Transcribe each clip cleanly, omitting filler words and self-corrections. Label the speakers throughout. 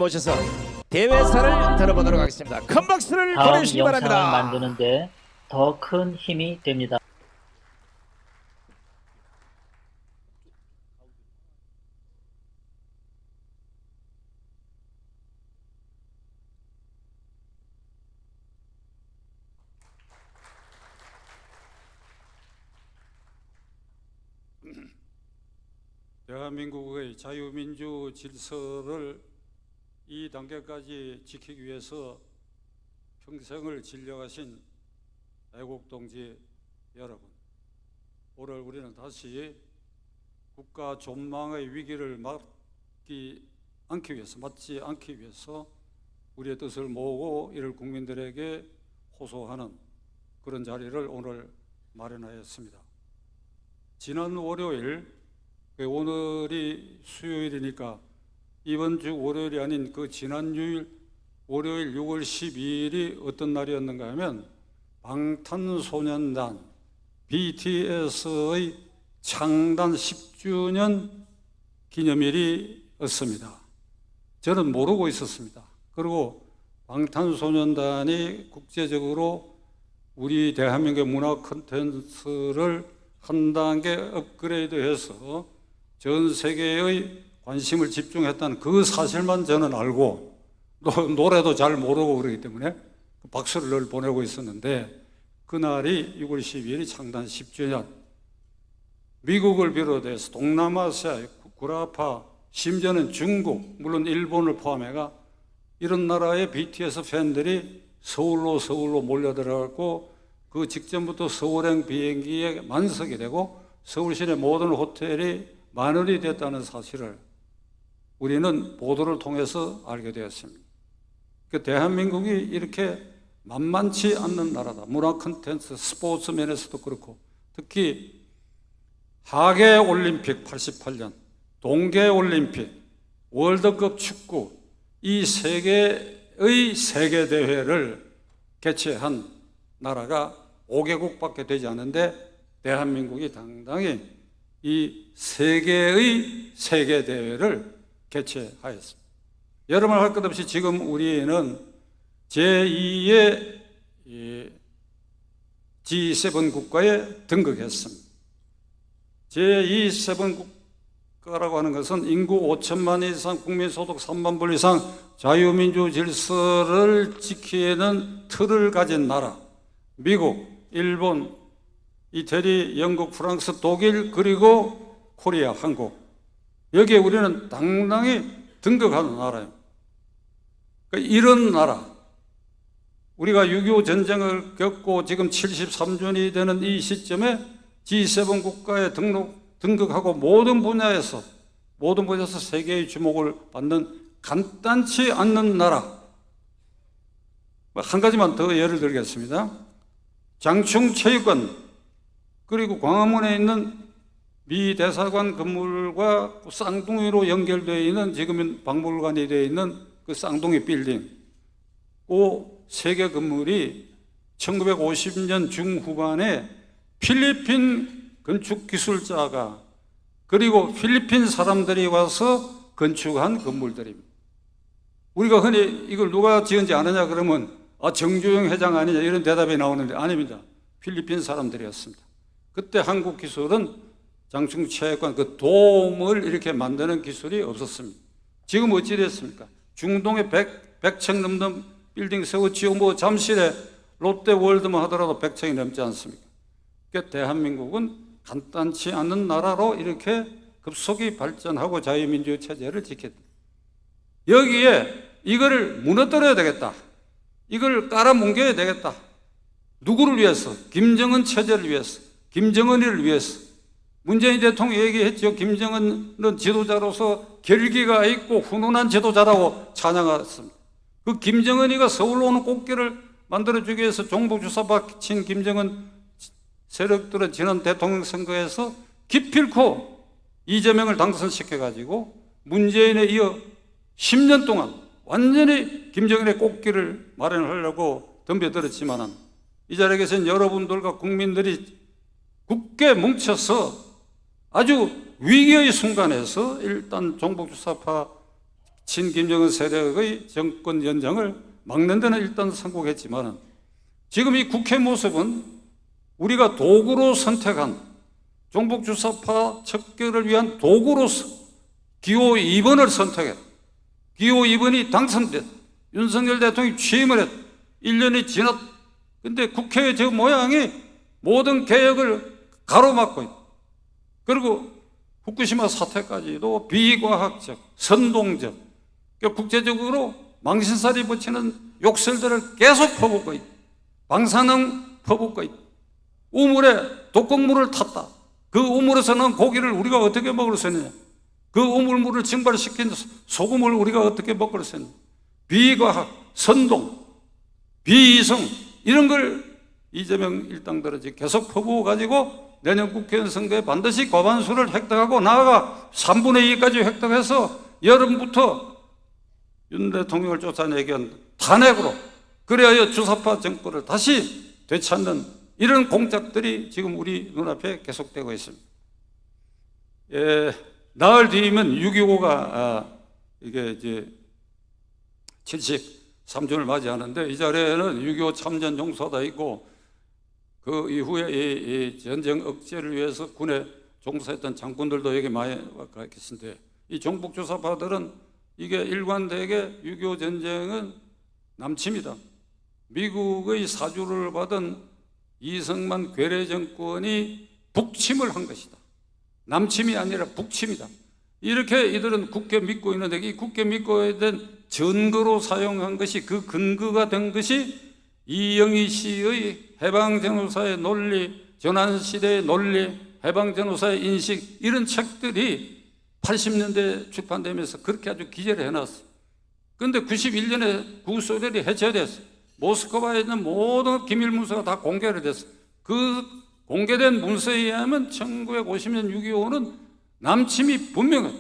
Speaker 1: 모셔서 대회사를 들어보도록 하겠습니다. 큰 박수를
Speaker 2: 다음
Speaker 1: 보내주시기
Speaker 2: 영상을
Speaker 1: 바랍니다.
Speaker 2: 만드는데 더 큰 힘이 됩니다.
Speaker 3: 대한민국의 자유민주 질서를 이 단계까지 지키기 위해서 평생을 진력하신 애국동지 여러분, 오늘 우리는 다시 국가 존망의 위기를 맞지 않기 위해서 우리의 뜻을 모으고 이를 국민들에게 호소하는 그런 자리를 오늘 마련하였습니다. 지난 월요일, 오늘이 수요일이니까 이번 주 월요일이 아닌 그 지난 월요일 6월 12일이 어떤 날이었는가 하면 방탄소년단 BTS의 창단 10주년 기념일이었습니다. 저는 모르고 있었습니다. 그리고 방탄소년단이 국제적으로 우리 대한민국의 문화 콘텐츠를 한 단계 업그레이드해서 전 세계의 관심을 집중했다는 그 사실만 저는 알고 노래도 잘 모르고 그러기 때문에 박수를 늘 보내고 있었는데, 그날이 6월 12일이 창단 10주년, 미국을 비롯해서 동남아시아, 구라파, 심지어는 중국, 물론 일본을 포함해가 이런 나라의 BTS 팬들이 서울로 몰려들어가고 그 직전부터 서울행 비행기에 만석이 되고 서울 시내 모든 호텔이 만원이 됐다는 사실을 우리는 보도를 통해서 알게 되었습니다. 그 대한민국이 이렇게 만만치 않는 나라다. 문화 콘텐츠, 스포츠 면에서도 그렇고, 특히 하계 올림픽 88년, 동계 올림픽, 월드컵 축구, 이 세 개의 세계 대회를 개최한 나라가 5개국밖에 되지 않은데 대한민국이 당당히 이 세 개의 세계 대회를 개최하였습니다. 여러분 할 것 없이 지금 우리는 제2의 G7 국가에 등극했습니다. 제2 국가라고 하는 것은 인구 5천만 이상, 국민소득 3만 불 이상, 자유민주 질서를 지키는 틀을 가진 나라, 미국, 일본, 이태리, 영국, 프랑스, 독일, 그리고 코리아, 한국, 여기에 우리는 당당히 등극하는 나라예요. 그러니까 이런 나라, 우리가 6.25 전쟁을 겪고 지금 73주년이 되는 이 시점에 G7 국가에 등극하고 모든 분야에서 세계의 주목을 받는 간단치 않는 나라. 한 가지만 더 예를 들겠습니다. 장충체육관, 그리고 광화문에 있는 미 대사관 건물과 쌍둥이로 연결되어 있는, 지금은 박물관이 되어 있는 그 쌍둥이 빌딩, 그 세 개 건물이 1950년 중후반에 필리핀 건축기술자가 그리고 필리핀 사람들이 와서 건축한 건물들입니다. 우리가 흔히 이걸 누가 지은지 아느냐 그러면 정주영 회장 아니냐 이런 대답이 나오는데 아닙니다. 필리핀 사람들이었습니다. 그때 한국 기술은 장충체육관 그 돔을 이렇게 만드는 기술이 없었습니다. 지금 어찌 됐습니까? 중동에 100층 넘는 빌딩 세웠지요. 뭐 잠실에 롯데월드만 하더라도 100층이 넘지 않습니까? 그러니까 대한민국은 간단치 않은 나라로 이렇게 급속히 발전하고 자유민주 체제를 지켰다. 여기에 이거를 무너뜨려야 되겠다. 이걸 깔아뭉개야 되겠다. 누구를 위해서? 김정은 체제를 위해서, 김정은이를 위해서. 문재인 대통령이 얘기했죠. 김정은은 지도자로서 결기가 있고 훈훈한 지도자라고 찬양했습니다. 그 김정은이가 서울로 오는 꽃길을 만들어주기 위해서 종북주사파 친 김정은 세력들은 지난 대통령 선거에서 기필코 이재명을 당선시켜가지고 문재인에 이어 10년 동안 완전히 김정은의 꽃길을 마련하려고 덤벼들었지만 이 자리에 계신 여러분들과 국민들이 굳게 뭉쳐서 아주 위기의 순간에서 일단 종북주사파 친김정은 세력의 정권 연장을 막는 데는 일단 성공했지만 지금 이 국회 모습은 우리가 도구로 선택한 종북주사파 척결을 위한 도구로서 기호 2번을 선택했다. 기호 2번이 당선됐다. 윤석열 대통령이 취임을 했다. 1년이 지났다. 근데 국회의 저 모양이 모든 개혁을 가로막고 있다. 그리고 후쿠시마 사태까지도 비과학적, 선동적, 국제적으로 망신살이 붙이는 욕설들을 계속 퍼붓고 있다. 방사능 퍼붓고 있다. 우물에 독극물을 탔다. 그 우물에서 난 고기를 우리가 어떻게 먹을 수 있느냐. 그 우물물을 증발시킨 소금을 우리가 어떻게 먹을 수 있느냐. 비과학, 선동, 비이성 이런 걸 이재명 일당들은 계속 퍼부어가지고 내년 국회의원 선거에 반드시 과반수를 획득하고 나아가 3분의 2까지 획득해서 여름부터 윤 대통령을 쫓아내기 위한 탄핵으로 그래야 주사파 정권을 다시 되찾는 이런 공작들이 지금 우리 눈앞에 계속되고 있습니다. 나흘 뒤면 6.25가 이게 이제 73주년을 맞이하는데 이 자리에는 6.25 참전 용사도 있고 그 이후에 이 전쟁 억제를 위해서 군에 종사했던 장군들도 여기 많이 와 계신데 이 종북주사파들은 이게 일관되게 6.25 전쟁은 남침이다. 미국의 사주를 받은 이승만 괴뢰 정권이 북침을 한 것이다. 남침이 아니라 북침이다. 이렇게 이들은 굳게 믿고 있는데 이 굳게 믿고 있는 증거로 사용한 것이 그 근거가 된 것이 이영희 씨의 해방전후사의 논리, 전환시대의 논리, 해방전후사의 인식 이런 책들이 80년대 출판되면서 그렇게 아주 기재를 해놨어요. 그런데 91년에 구소련이 해체됐어요. 모스크바에 있는 모든 기밀문서가 다 공개가 됐어요. 그 공개된 문서에 의하면 1950년 6.25는 남침이 분명해요.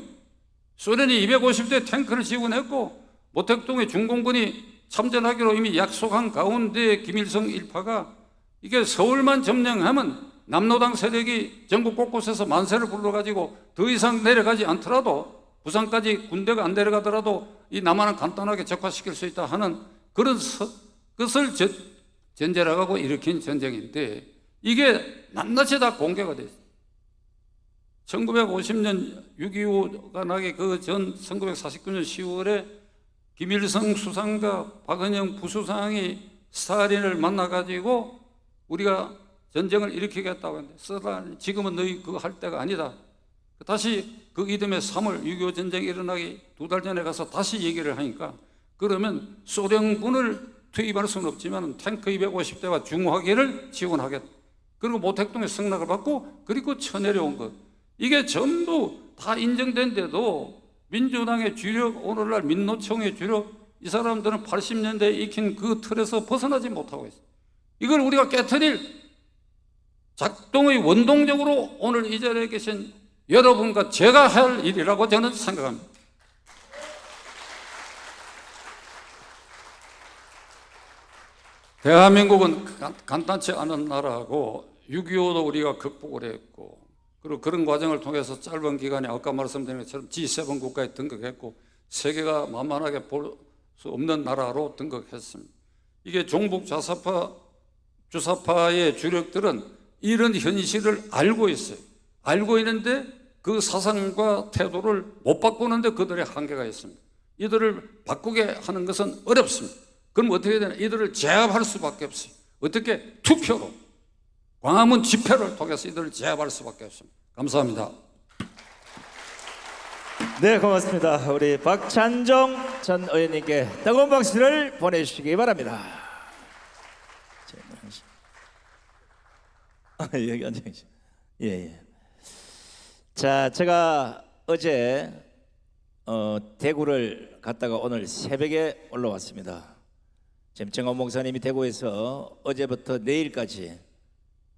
Speaker 3: 소련이 250대 탱크를 지원했고 모택동에 중공군이 참전하기로 이미 약속한 가운데 김일성 일파가 이게 서울만 점령하면 남노당 세력이 전국 곳곳에서 만세를 불러가지고 더 이상 내려가지 않더라도 부산까지 군대가 안 내려가더라도 이 남한을 간단하게 적화시킬 수 있다 하는 그런 것을 전제라고 하고 일으킨 전쟁인데 이게 낱낱이 다 공개가 됐어요. 1950년 6.25가 나기 그 전 1949년 10월에 김일성 수상과 박은영 부수상이 스탈린을 만나가지고 우리가 전쟁을 일으키겠다고 했는데 스탈린 지금은 너희 그거 할 때가 아니다. 다시 그 이듬해 3월 6.25 전쟁이 일어나기 2달 전에 가서 다시 얘기를 하니까 그러면 소련군을 투입할 수는 없지만 탱크 250대와 중화기를 지원하겠다. 그리고 모택동에 승낙을 받고 그리고 쳐내려온 것. 이게 전부 다 인정된데도 민주당의 주력, 오늘날 민노총의 주력 이 사람들은 80년대에 익힌 그 틀에서 벗어나지 못하고 있어요. 이걸 우리가 깨트릴 작동의 원동력으로 오늘 이 자리에 계신 여러분과 제가 할 일이라고 저는 생각합니다. 대한민국은 간단치 않은 나라고 6.25도 우리가 극복을 했고 그리고 그런 과정을 통해서 짧은 기간에 아까 말씀드린 것처럼 G7 국가에 등극했고 세계가 만만하게 볼 수 없는 나라로 등극했습니다. 이게 종북 주사파의 주력들은 이런 현실을 알고 있어요. 알고 있는데 그 사상과 태도를 못 바꾸는데 그들의 한계가 있습니다. 이들을 바꾸게 하는 것은 어렵습니다. 그럼 어떻게 되나? 이들을 제압할 수밖에 없어요. 어떻게? 투표로. 광화문 집회를 통해서 이들을 제압할 수밖에 없습니다. 감사합니다.
Speaker 1: 네, 고맙습니다. 우리 박찬종 전 의원님께 뜨거운 박수를 보내주시기 바랍니다. 여기 앉아 계시. 예. 자, 제가 어제 대구를 갔다가 오늘 새벽에 올라왔습니다. 지금 정원 목사님이 대구에서 어제부터 내일까지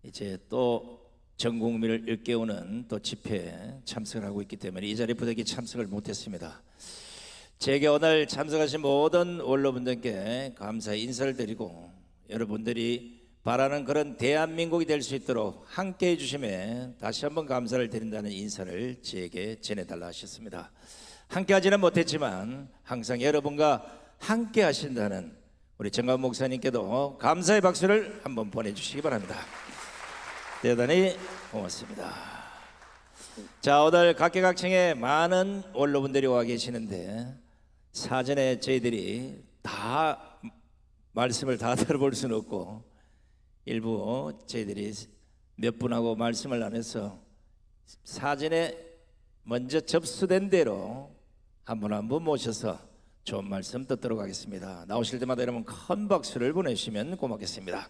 Speaker 1: 이제 또 전 국민을 일깨우는 또 집회에 참석을 하고 있기 때문에 이 자리에 부득이 참석을 못했습니다. 제게 오늘 참석하신 모든 원로분들께 감사의 인사를 드리고 여러분들이 바라는 그런 대한민국이 될 수 있도록 함께해 주심에 다시 한번 감사를 드린다는 인사를 제게 전해달라 하셨습니다. 함께하지는 못했지만 항상 여러분과 함께 하신다는 우리 정관 목사님께도 감사의 박수를 한번 보내주시기 바랍니다. 대단히 고맙습니다. 자, 오늘 각계각층에 많은 원로분들이 와 계시는데 사전에 저희들이 다 말씀을 다 들어볼 수는 없고 일부 저희들이 몇 분하고 말씀을 나눠서 사전에 먼저 접수된 대로 한 분 한 분 모셔서 좋은 말씀 듣도록 하겠습니다. 나오실 때마다 여러분 큰 박수를 보내주시면 고맙겠습니다.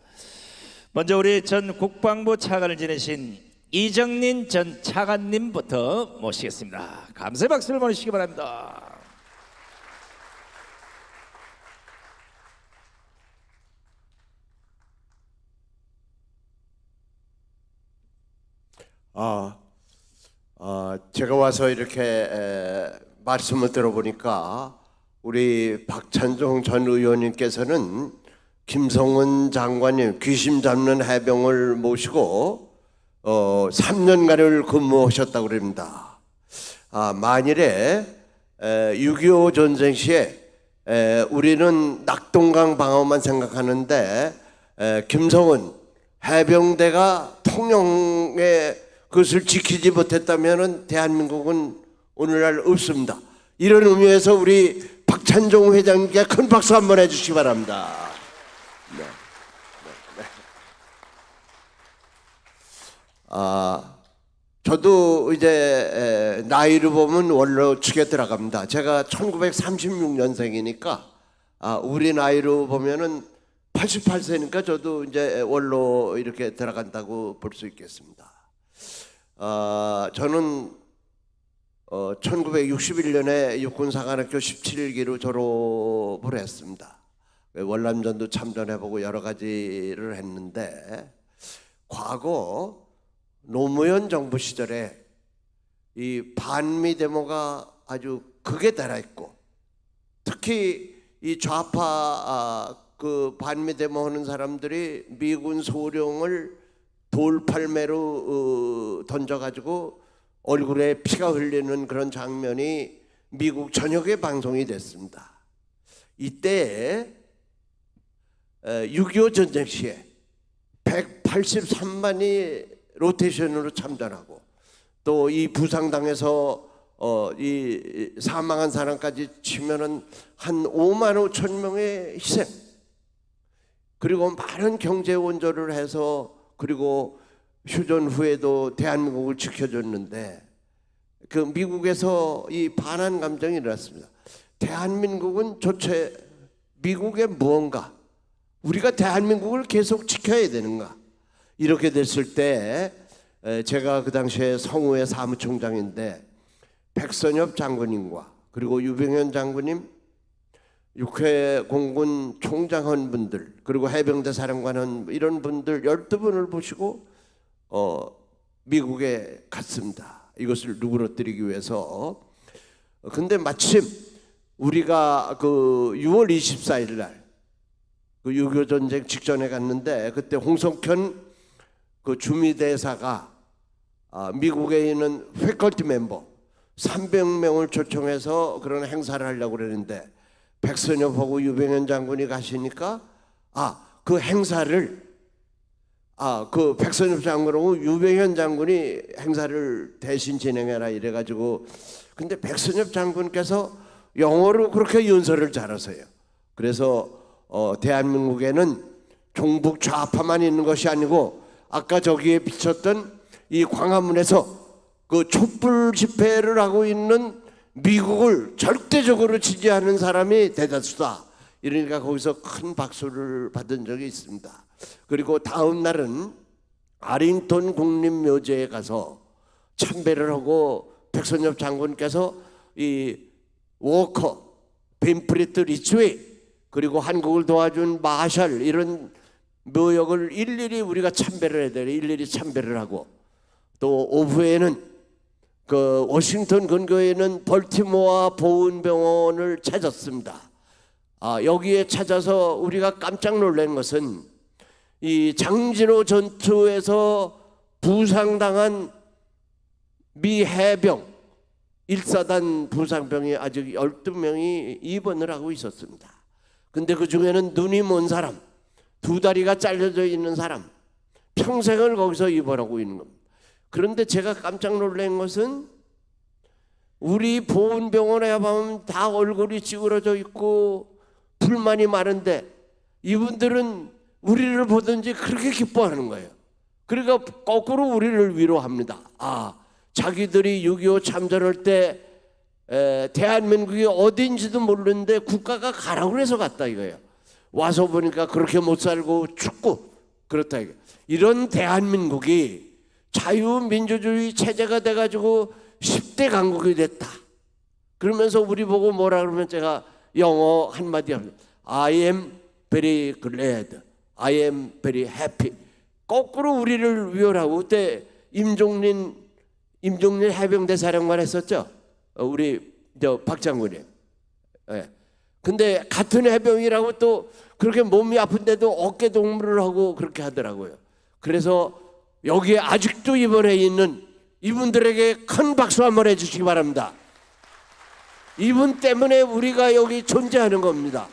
Speaker 1: 먼저 우리 전 국방부 차관을 지내신 이정린 전 차관님부터 모시겠습니다. 감사의 박수를 보내주시기 바랍니다.
Speaker 4: 제가 와서 이렇게 말씀을 들어보니까 우리 박찬종 전 의원님께서는 김성은 장관님 귀신 잡는 해병을 모시고 3년간을 근무하셨다고 그럽니다. 만일에 6.25 전쟁 시에 우리는 낙동강 방어만 생각하는데 김성은 해병대가 통영의 그것을 지키지 못했다면 대한민국은 오늘날 없습니다. 이런 의미에서 우리 박찬종 회장님께 큰 박수 한번 해주시기 바랍니다. 네. 저도 이제 나이를 보면 원로 축에 들어갑니다. 제가 1936년생이니까 우리 나이로 보면은 88세니까 저도 이제 원로 이렇게 들어간다고 볼 수 있겠습니다. 저는 1961년에 육군사관학교 17기로 졸업을 했습니다. 월남전도 참전해보고 여러 가지를 했는데 과거 노무현 정부 시절에 이 반미 데모가 아주 극에 달했고 특히 이 좌파 그 반미 데모하는 사람들이 미군 소령을 돌팔매로 던져가지고 얼굴에 피가 흘리는 그런 장면이 미국 전역에 방송이 됐습니다. 이때 6.25 전쟁 시에 183만이 로테이션으로 참전하고 또 이 부상당해서 이 사망한 사람까지 치면은 한 5만 5천 명의 희생, 그리고 많은 경제 원조를 해서 그리고 휴전 후에도 대한민국을 지켜줬는데 그 미국에서 이 반한 감정이 일어났습니다. 대한민국은 도대체 미국의 무언가, 우리가 대한민국을 계속 지켜야 되는가, 이렇게 됐을 때 제가 그 당시에 성우회 사무총장인데 백선엽 장군님과 그리고 유병현 장군님, 육해 공군 총장한 분들, 그리고 해병대 사령관은 이런 분들 12분을 보시고 미국에 갔습니다. 이것을 누그러뜨리기 위해서. 근데 마침 우리가 그 6월 24일 날 그 6.25 전쟁 직전에 갔는데 그때 홍석현 그 주미대사가 미국에 있는 패컬티 멤버 300명을 초청해서 그런 행사를 하려고 그랬는데 백선엽하고 유병현 장군이 가시니까 그 행사를 그 백선엽 장군하고 유병현 장군이 행사를 대신 진행해라 이래가지고, 근데 백선엽 장군께서 영어로 그렇게 연설을 잘하세요. 그래서 대한민국에는 종북 좌파만 있는 것이 아니고 아까 저기에 비쳤던 이 광화문에서 그 촛불 집회를 하고 있는 미국을 절대적으로 지지하는 사람이 대다수다. 이러니까 거기서 큰 박수를 받은 적이 있습니다. 그리고 다음 날은 아링턴 국립묘지에 가서 참배를 하고 백선엽 장군께서 이 워커, 빈프리트 리츠웨이, 그리고 한국을 도와준 마샬, 이런 묘역을 일일이 우리가 참배를 해야 돼요. 일일이 참배를 하고, 또 오후에는 그 워싱턴 근교에 있는 벌티모어 보훈병원을 찾았습니다. 여기에 찾아서 우리가 깜짝 놀란 것은 이 장진호 전투에서 부상당한 미 해병 1사단 부상병이 아직 12명이 입원을 하고 있었습니다. 근데 그 중에는 눈이 먼 사람, 두 다리가 잘려져 있는 사람, 평생을 거기서 입원하고 있는 겁니다. 그런데 제가 깜짝 놀란 것은 우리 보훈병원에 가보면 다 얼굴이 찌그러져 있고 불만이 많은데 이분들은 우리를 보든지 그렇게 기뻐하는 거예요. 그러니까 거꾸로 우리를 위로합니다. 자기들이 6.25 참전할 때 대한민국이 어딘지도 모르는데 국가가 가라고 그래서 갔다 이거예요. 와서 보니까 그렇게 못 살고 죽고 그렇다 이거예요. 이런 대한민국이 자유민주주의 체제가 돼가지고 10대 강국이 됐다. 그러면서 우리 보고 뭐라 그러면 제가 영어 한마디 합니다. I am very glad. I am very happy. 거꾸로 우리를 위로하고 그때 임종린 해병대 사령관 했었죠. 우리 박 장군님. 예. 근데 같은 해병이라고 또 그렇게 몸이 아픈데도 어깨 동무를 하고 그렇게 하더라고요. 그래서 여기에 아직도 입원해 있는 이분들에게 큰 박수 한번 해주시기 바랍니다. 이분 때문에 우리가 여기 존재하는 겁니다.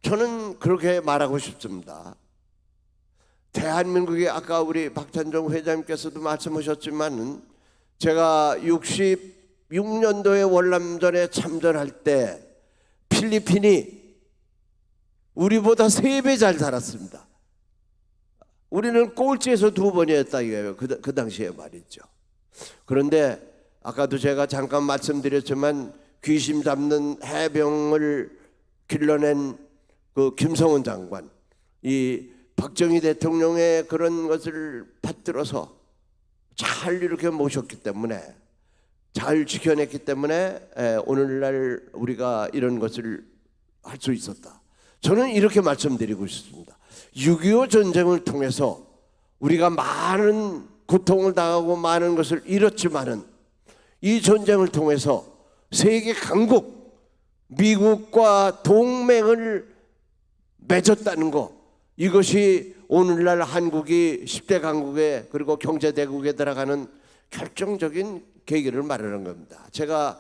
Speaker 4: 저는 그렇게 말하고 싶습니다. 대한민국이 아까 우리 박찬종 회장님께서도 말씀하셨지만 제가 66년도에 월남전에 참전할 때 필리핀이 우리보다 3배 잘 살았습니다. 우리는 꼴찌에서 2번이었다 이거예요. 그 당시에 말이죠. 그런데 아까도 제가 잠깐 말씀드렸지만 귀신 잡는 해병을 길러낸 그 김성은 장관, 이 박정희 대통령의 그런 것을 받들어서 잘 이렇게 모셨기 때문에 잘 지켜냈기 때문에 오늘날 우리가 이런 것을 할 수 있었다. 저는 이렇게 말씀드리고 싶습니다. 6.25 전쟁을 통해서 우리가 많은 고통을 당하고 많은 것을 잃었지만은 이 전쟁을 통해서 세계 강국 미국과 동맹을 맺었다는 것, 이것이 오늘날 한국이 10대 강국에 그리고 경제대국에 들어가는 결정적인 계기를 마련한 겁니다. 제가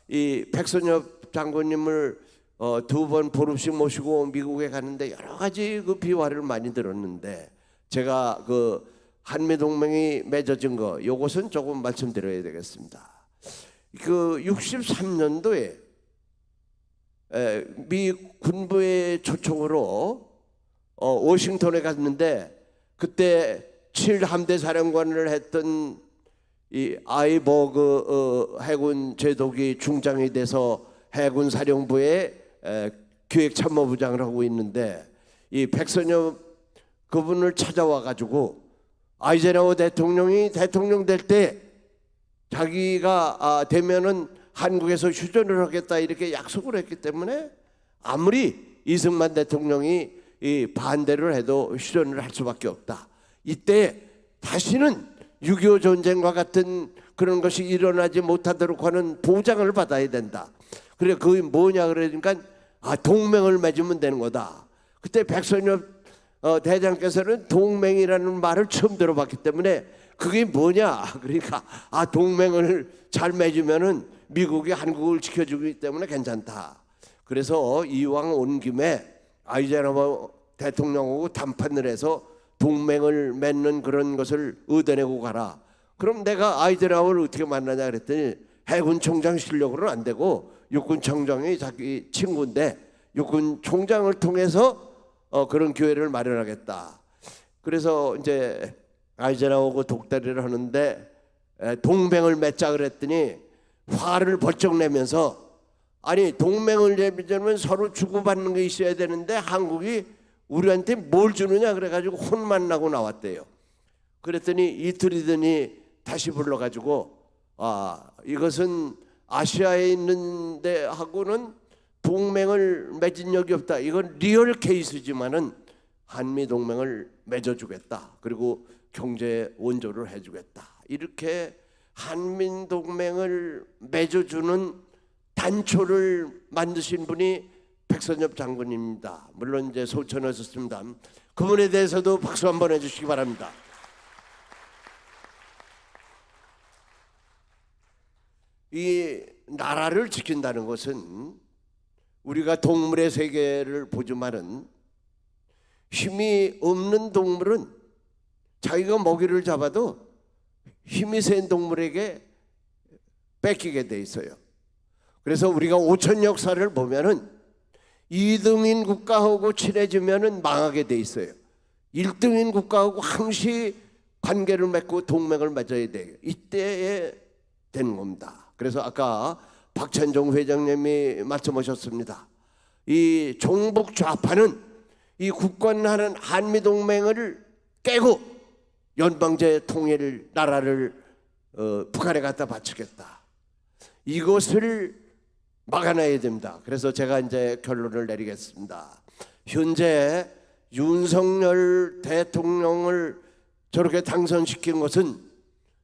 Speaker 4: 이 백선엽 장군님을 2번 보름씩 모시고 미국에 가는데 여러 가지 그 비화를 많이 들었는데 제가 그 한미동맹이 맺어진 거 요것은 조금 말씀드려야 되겠습니다. 그 63년도에 미 군부의 초청으로 워싱턴에 갔는데 그때 7함대 사령관을 했던 이 아이버그 해군 제독이 중장이 돼서 해군 사령부의 기획참모부장을 하고 있는데 이 백선엽 그분을 찾아와 가지고 아이젠하워 대통령이 대통령 될 때 자기가 되면은 한국에서 휴전을 하겠다 이렇게 약속을 했기 때문에 아무리 이승만 대통령이 이 반대를 해도 휴전을 할 수밖에 없다. 이때 다시는 6.25 전쟁과 같은 그런 것이 일어나지 못하도록 하는 보장을 받아야 된다. 그래 그게 뭐냐 그러니까 동맹을 맺으면 되는 거다. 그때 백선엽 대장께서는 동맹이라는 말을 처음 들어봤기 때문에 그게 뭐냐 그러니까 동맹을 잘 맺으면은 미국이 한국을 지켜주기 때문에 괜찮다. 그래서 이왕 온 김에 아이젠하워 대통령하고 담판을 해서 동맹을 맺는 그런 것을 의도내고 가라. 그럼 내가 아이젠하워를 어떻게 만나냐 그랬더니 해군 총장 실력으로는 안 되고 육군 총장이 자기 친구인데 육군 총장을 통해서 그런 기회를 마련하겠다. 그래서 이제 아이젠하워하고 독다리를 하는데 동맹을 맺자 그랬더니 화를 벌쩍 내면서 아니 동맹을 맺으면 서로 주고받는 게 있어야 되는데 한국이 우리한테 뭘 주느냐 그래가지고 혼만 나고 나왔대요. 그랬더니 이틀이더니 다시 불러가지고 이것은 아시아에 있는데 하고는 동맹을 맺은 적이 없다. 이건 리얼 케이스지만은 한미 동맹을 맺어주겠다. 그리고 경제 원조를 해주겠다. 이렇게 한미 동맹을 맺어주는 단초를 만드신 분이 백선엽 장군입니다. 물론 이제 소천하셨습니다. 그분에 대해서도 박수 한번 해주시기 바랍니다. 이 나라를 지킨다는 것은 우리가 동물의 세계를 보지만은 힘이 없는 동물은 자기가 먹이를 잡아도 힘이 센 동물에게 뺏기게 돼 있어요. 그래서 우리가 5천 역사를 보면은 2등인 국가하고 친해지면은 망하게 돼 있어요. 1등인 국가하고 항시 관계를 맺고 동맹을 맺어야 돼요. 이때에 되는 겁니다. 그래서 아까 박찬종 회장님이 말씀하셨습니다. 이 종북 좌파는 이 굳건한 한미 동맹을 깨고 연방제 통일 나라를 북한에 갖다 바치겠다. 이것을 막아내야 됩니다. 그래서 제가 이제 결론을 내리겠습니다. 현재 윤석열 대통령을 저렇게 당선시킨 것은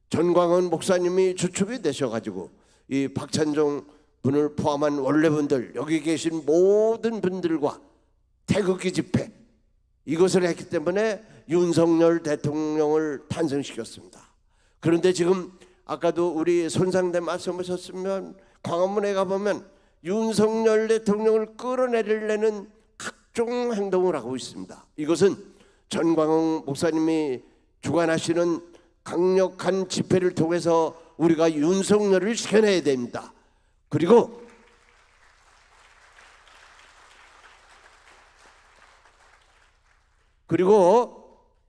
Speaker 4: 전광훈 목사님이 주축이 되셔가지고 이 박찬종 분을 포함한 원내분들, 여기 계신 모든 분들과 태극기 집회 이것을 했기 때문에 윤석열 대통령을 탄생시켰습니다. 그런데 지금 아까도 우리 손상대 말씀하셨으면 광화문에 가보면 윤석열 대통령을 끌어내리려는 각종 행동을 하고 있습니다. 이것은 전광훈 목사님이 주관하시는 강력한 집회를 통해서 우리가 윤석열을 시켜내야 됩니다. 그리고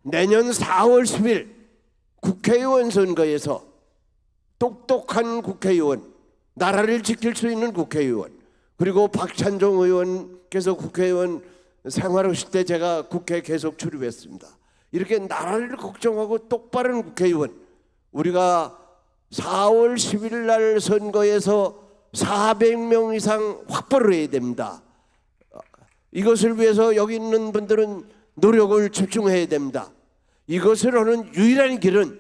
Speaker 4: 내년 4월 10일 국회의원 선거에서 똑똑한 국회의원, 나라를 지킬 수 있는 국회의원, 그리고 박찬종 의원께서 국회의원 생활하실 때 제가 국회에 계속 출입했습니다. 이렇게 나라를 걱정하고 똑바른 국회의원, 우리가 4월 10일 날 선거에서 400명 이상 확보를 해야 됩니다. 이것을 위해서 여기 있는 분들은 노력을 집중해야 됩니다. 이것을 하는 유일한 길은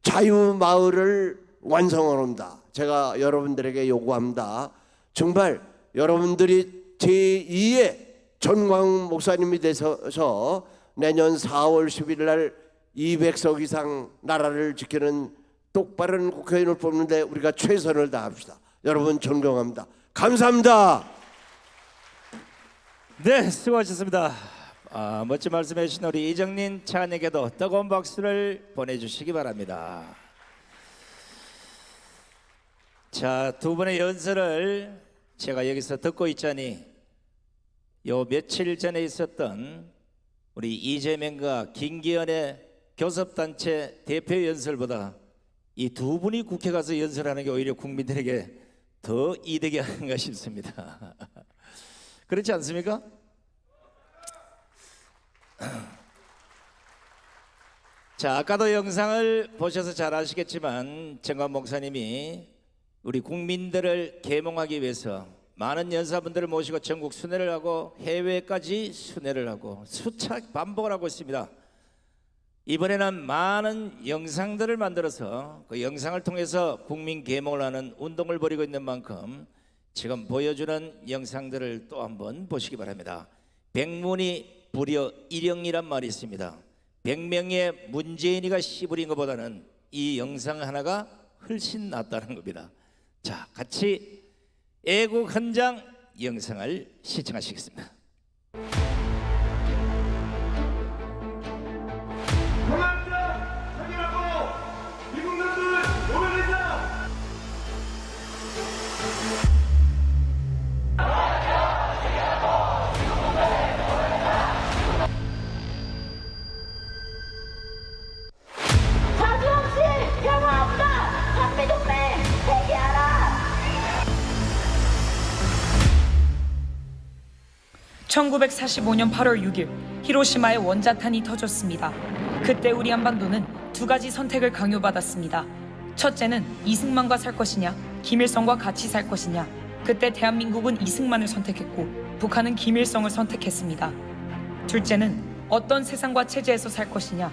Speaker 4: 자유마을을 완성합니다. 제가 여러분들에게 요구합니다. 정말 여러분들이 제2의 전광훈 목사님이 되셔서 내년 4월 10일 날 200석 이상 나라를 지키는 똑바른 국회의원을 뽑는데 우리가 최선을 다합시다. 여러분 존경합니다. 감사합니다.
Speaker 1: 네, 수고하셨습니다. 멋진 말씀해 주신 우리 이정린 차관에게도 뜨거운 박수를 보내주시기 바랍니다. 자, 두 분의 연설을 제가 여기서 듣고 있자니 요 며칠 전에 있었던 우리 이재명과 김기현의 교섭단체 대표 연설보다 이 두 분이 국회 가서 연설하는 게 오히려 국민들에게 더 이득이 아닌가 싶습니다. 그렇지 않습니까? 자, 아까도 영상을 보셔서 잘 아시겠지만 정관 목사님이 우리 국민들을 계몽하기 위해서 많은 연사분들을 모시고 전국 순회를 하고 해외까지 순회를 하고 수차 반복을 하고 있습니다. 이번에는 많은 영상들을 만들어서 그 영상을 통해서 국민 계몽을 하는 운동을 벌이고 있는 만큼 지금 보여주는 영상들을 또 한번 보시기 바랍니다. 백문이 불여 일영이란 말이 있습니다. 100명의 문재인이가 씨부린 것보다는 이 영상 하나가 훨씬 낫다는 겁니다. 자, 같이 애국 헌장 영상을 시청하시겠습니다.
Speaker 5: 공화당 확인하고 미국 놈들 오면된다.
Speaker 6: 자주 없이 평화 없다. 한미동맹 회개하라.
Speaker 7: 1945년 8월 6일 히로시마에 원자탄이 터졌습니다. 그때 우리 한반도는 두 가지 선택을 강요받았습니다. 첫째는 이승만과 살 것이냐, 김일성과 같이 살 것이냐. 그때 대한민국은 이승만을 선택했고 북한은 김일성을 선택했습니다. 둘째는 어떤 세상과 체제에서 살 것이냐,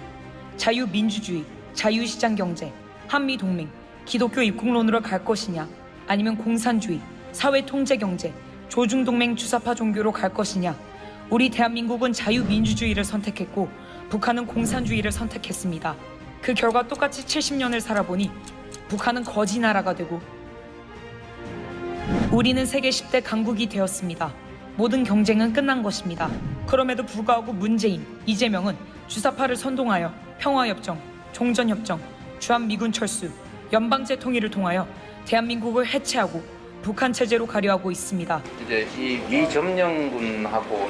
Speaker 7: 자유민주주의, 자유시장경제, 한미동맹, 기독교 입국론으로 갈 것이냐, 아니면 공산주의, 사회통제경제, 조중동맹 주사파 종교로 갈 것이냐. 우리 대한민국은 자유민주주의를 선택했고 북한은 공산주의를 선택했습니다. 그 결과 똑같이 70년을 살아보니 북한은 거지 나라가 되고 우리는 세계 10대 강국이 되었습니다. 모든 경쟁은 끝난 것입니다. 그럼에도 불구하고 문재인, 이재명은 주사파를 선동하여 평화협정, 종전협정, 주한미군 철수, 연방제 통일을 통하여 대한민국을 해체하고 북한 체제로 가려하고 있습니다.
Speaker 8: 이제 이 미점령군하고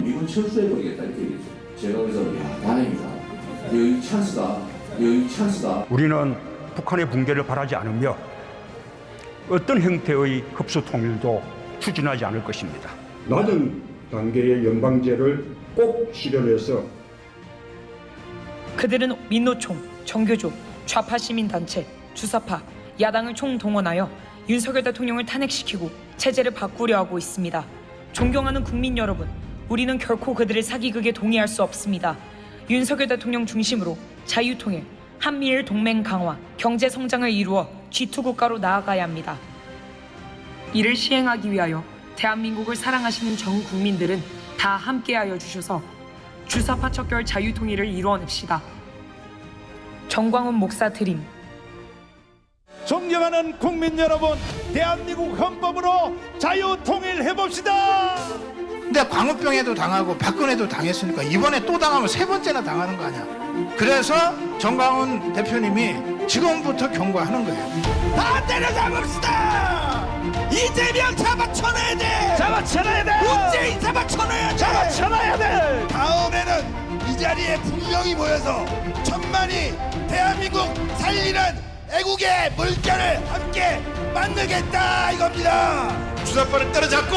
Speaker 9: 미군 철수해버리겠다 이렇게 얘기했죠. 제가 그래서 야 다행이다. 여기 찬스다. 여기 찬스다.
Speaker 10: 우리는 북한의 붕괴를 바라지 않으며 어떤 형태의 흡수 통일도 추진하지 않을 것입니다. 낮은 단계의 연방제를 꼭 실현해서
Speaker 7: 그들은 민노총, 정교조, 좌파 시민단체, 주사파, 야당을 총동원하여 윤석열 대통령을 탄핵시키고 체제를 바꾸려 하고 있습니다. 존경하는 국민 여러분, 우리는 결코 그들의 사기극에 동의할 수 없습니다. 윤석열 대통령 중심으로 자유통일, 한미일 동맹 강화, 경제 성장을 이루어 G2 국가로 나아가야 합니다. 이를 시행하기 위하여 대한민국을 사랑하시는 전 국민들은 다 함께하여 주셔서 주사파 척결 자유통일을 이루어냅시다. 정광훈 목사 드림.
Speaker 5: 존경하는 국민 여러분, 대한민국 헌법으로 자유통일해봅시다.
Speaker 11: 근데 광우병에도 당하고 박근혜도 당했으니까 이번에 또 당하면 세 번째나 당하는 거 아니야. 그래서 정광훈 대표님이 지금부터 경고하는 거예요.
Speaker 5: 다 때려잡읍시다. 이재명 잡아쳐놔야 돼. 잡아쳐놔야 돼. 문재인 잡아쳐놔야 돼. 잡아쳐놔야 돼. 다음에는 이 자리에 분명히 모여서 천만이 대한민국 살리는 애국의 물결을 함께 만들겠다 이겁니다.
Speaker 12: 주사파를 따라잡고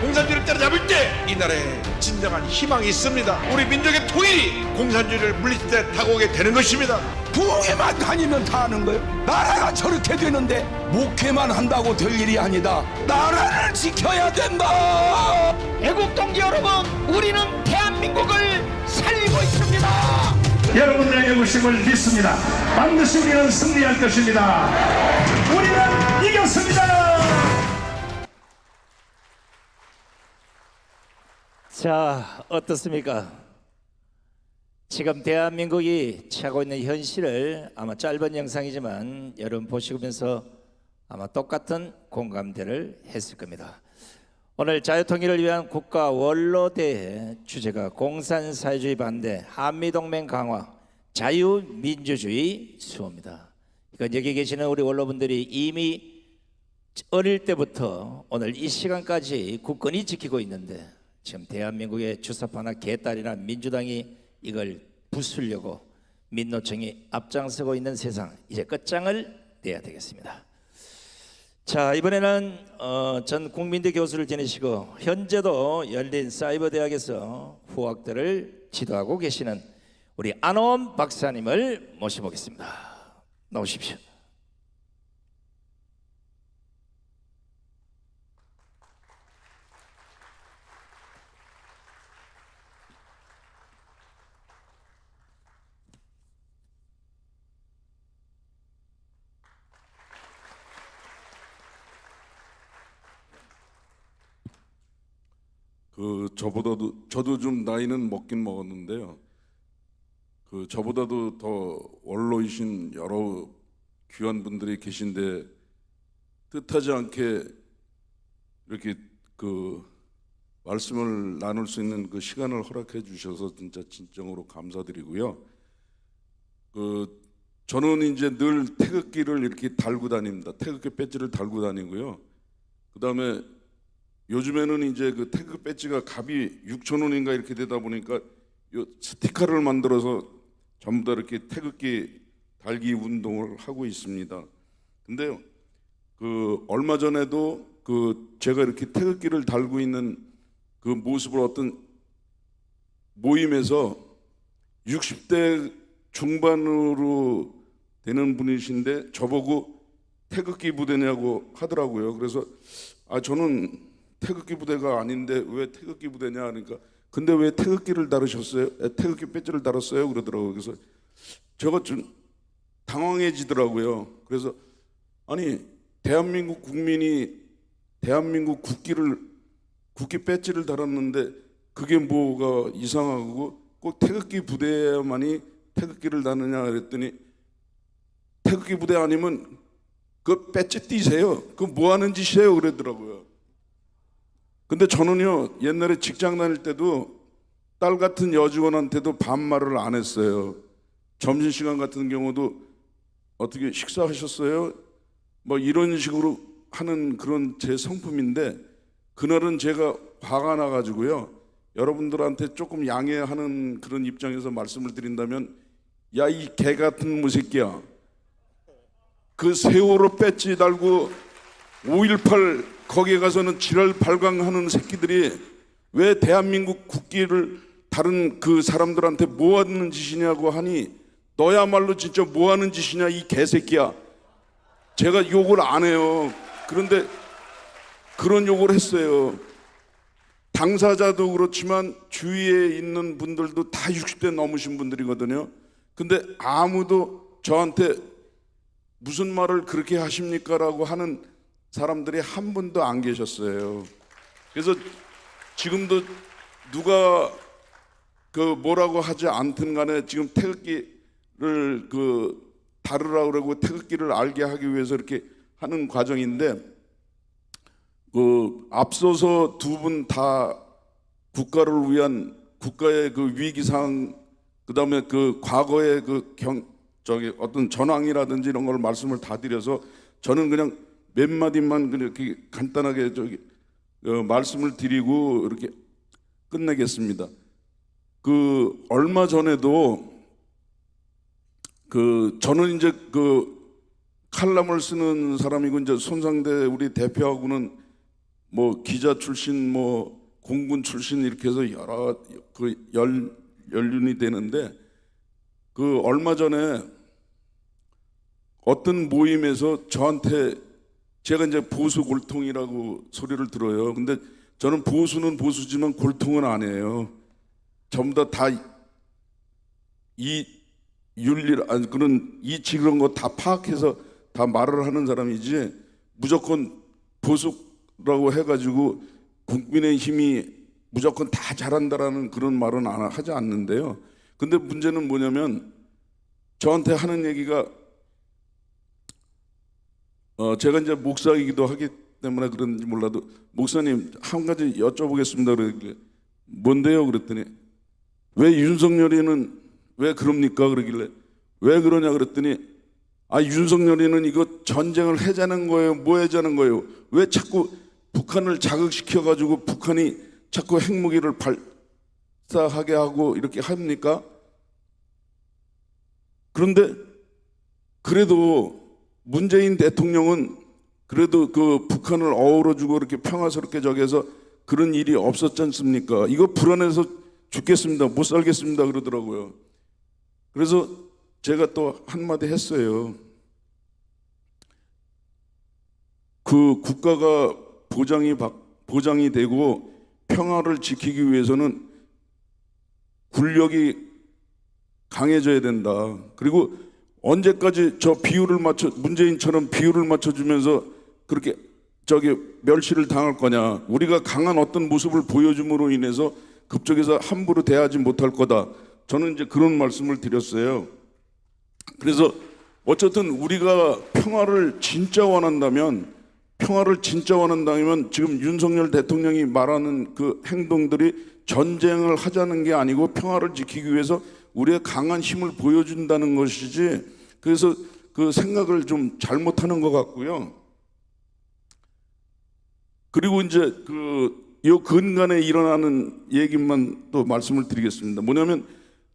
Speaker 12: 공산주의를 따라잡을 때 이 나라에 진정한 희망이 있습니다. 우리 민족의 통일이 공산주의를 물리칠 때 다가오게 되는 것입니다.
Speaker 5: 부흥회만 다니면 다 하는 거예요. 나라가 저렇게 되는데 목회만 한다고 될 일이 아니다. 나라를 지켜야 된다. 애국 동지 여러분, 우리는 대한민국을 살리고 있습니다.
Speaker 12: 여러분들의 애국심을 믿습니다. 반드시 우리는 승리할 것입니다. 우리는 이겼습니다.
Speaker 1: 자, 어떻습니까? 지금 대한민국이 처하고 있는 현실을 아마 짧은 영상이지만 여러분 보시면서 아마 똑같은 공감대를 했을 겁니다. 오늘 자유통일을 위한 국가 원로대회 주제가 공산사회주의 반대, 한미동맹 강화, 자유민주주의 수호입니다. 이건 여기 계시는 우리 원로분들이 이미 어릴 때부터 오늘 이 시간까지 굳건히 지키고 있는데 지금 대한민국의 주사파나 개딸이나 민주당이 이걸 부수려고 민노총이 앞장서고 있는 세상, 이제 끝장을 내야 되겠습니다. 자, 이번에는 전 국민대 교수를 지내시고 현재도 열린 사이버대학에서 후학들을 지도하고 계시는 우리 안호원 박사님을 모셔보겠습니다. 나오십시오.
Speaker 13: 저도 좀 나이는 먹긴 먹었는데요. 저보다도 더 원로이신 여러 귀한 분들이 계신데 뜻하지 않게 이렇게 말씀을 나눌 수 있는 그 시간을 허락해 주셔서 진짜 진정으로 감사드리고요. 저는 이제 늘 태극기를 이렇게 달고 다닙니다. 태극기 배지를 달고 다니고요. 그다음에 요즘에는 이제 그 태극 배지가 값이 6,000원인가 이렇게 되다 보니까 요 스티커를 만들어서 전부 다 이렇게 태극기 달기 운동을 하고 있습니다. 근데요, 얼마 전에도 제가 이렇게 태극기를 달고 있는 그 모습을 어떤 모임에서 60대 중반으로 되는 분이신데 저보고 태극기 부대냐고 하더라고요. 그래서 저는 태극기 부대가 아닌데 왜 태극기 부대냐 하니까 근데 왜 태극기를 다루셨어요? 태극기 배지를 달았어요? 그러더라고요. 그래서 제가 좀 당황해지더라고요. 그래서 아니 대한민국 국민이 대한민국 국기 배지를 달았는데 그게 뭐가 이상하고 꼭 태극기 부대만이 태극기를 다느냐 그랬더니 태극기 부대 아니면 그 배지 띄세요. 그 뭐 하는 짓이에요? 그러더라고요. 근데 저는요, 옛날에 직장 다닐 때도 딸 같은 여직원한테도 반말을 안 했어요. 점심시간 같은 경우도 어떻게 식사하셨어요? 뭐 이런 식으로 하는 그런 제 성품인데, 그날은 제가 화가 나가지고요, 여러분들한테 조금 양해하는 그런 입장에서 말씀을 드린다면, 야, 이 개 같은 무새끼야, 그 세월호 배지 달고 5.18 거기에 가서는 지랄 발광하는 새끼들이 왜 대한민국 국기를 다른 그 사람들한테 뭐 하는 짓이냐고 하니, 너야말로 진짜 뭐 하는 짓이냐 이 개새끼야. 제가 욕을 안 해요. 그런데 그런 욕을 했어요. 당사자도 그렇지만 주위에 있는 분들도 다 60대 넘으신 분들이거든요. 근데 아무도 저한테 무슨 말을 그렇게 하십니까? 라고 하는 사람들이 한 분도 안 계셨어요. 그래서 지금도 누가 그 뭐라고 하지 않든 간에 지금 태극기를 그 다루라고 그러고 태극기를 알게 하기 위해서 이렇게 하는 과정인데, 그 앞서서 두 분 다 국가를 위한 국가의 그 위기상, 그다음에 그 과거의 그 어떤 전황이라든지 이런 걸 말씀을 다 드려서 저는 그냥 몇 마디만 그렇게 간단하게 말씀을 드리고 이렇게 끝내겠습니다. 그 얼마 전에도 그 저는 이제 그 칼럼을 쓰는 사람이고, 이제 손상대 우리 대표하고는 뭐 기자 출신, 뭐 공군 출신 이렇게 해서 여러 그 연륜이 되는데, 그 얼마 전에 어떤 모임에서 저한테, 제가 이제 보수 골통이라고 소리를 들어요. 근데 저는 보수는 보수지만 골통은 아니에요. 전부 다 이 윤리, 아니 그런 이치 그런 거 다 파악해서 다 말을 하는 사람이지, 무조건 보수라고 해가지고 국민의힘이 무조건 다 잘한다라는 그런 말은 하지 않는데요. 근데 문제는 뭐냐면, 저한테 하는 얘기가, 제가 이제 목사이기도 하기 때문에 그런지 몰라도, 목사님 한 가지 여쭤보겠습니다. 그러길래 뭔데요? 그랬더니 왜 윤석열이는 왜 그럽니까? 그러길래 왜 그러냐 그랬더니, 아, 윤석열이는 이거 전쟁을 해자는 거예요? 뭐 해자는 거예요? 왜 자꾸 북한을 자극시켜가지고 북한이 자꾸 핵무기를 발사하게 하고 이렇게 합니까? 그런데 그래도 문재인 대통령은 그래도 그 북한을 어우러주고 이렇게 평화스럽게 저기해서 그런 일이 없었지 않습니까? 이거 불안해서 죽겠습니다. 못 살겠습니다. 그러더라고요. 그래서 제가 또 한마디 했어요. 그 국가가 보장이 되고 평화를 지키기 위해서는 군력이 강해져야 된다. 그리고 언제까지 저 비율을 문재인처럼 비율을 맞춰주면서 그렇게 멸시를 당할 거냐. 우리가 강한 어떤 모습을 보여줌으로 인해서 그쪽에서 함부로 대하지 못할 거다. 저는 이제 그런 말씀을 드렸어요. 그래서 어쨌든 우리가 평화를 진짜 원한다면 지금 윤석열 대통령이 말하는 그 행동들이 전쟁을 하자는 게 아니고 평화를 지키기 위해서 우리의 강한 힘을 보여준다는 것이지, 그래서 그 생각을 좀 잘못하는 것 같고요. 그리고 이제 요 근간에 일어나는 얘기만 또 말씀을 드리겠습니다. 뭐냐면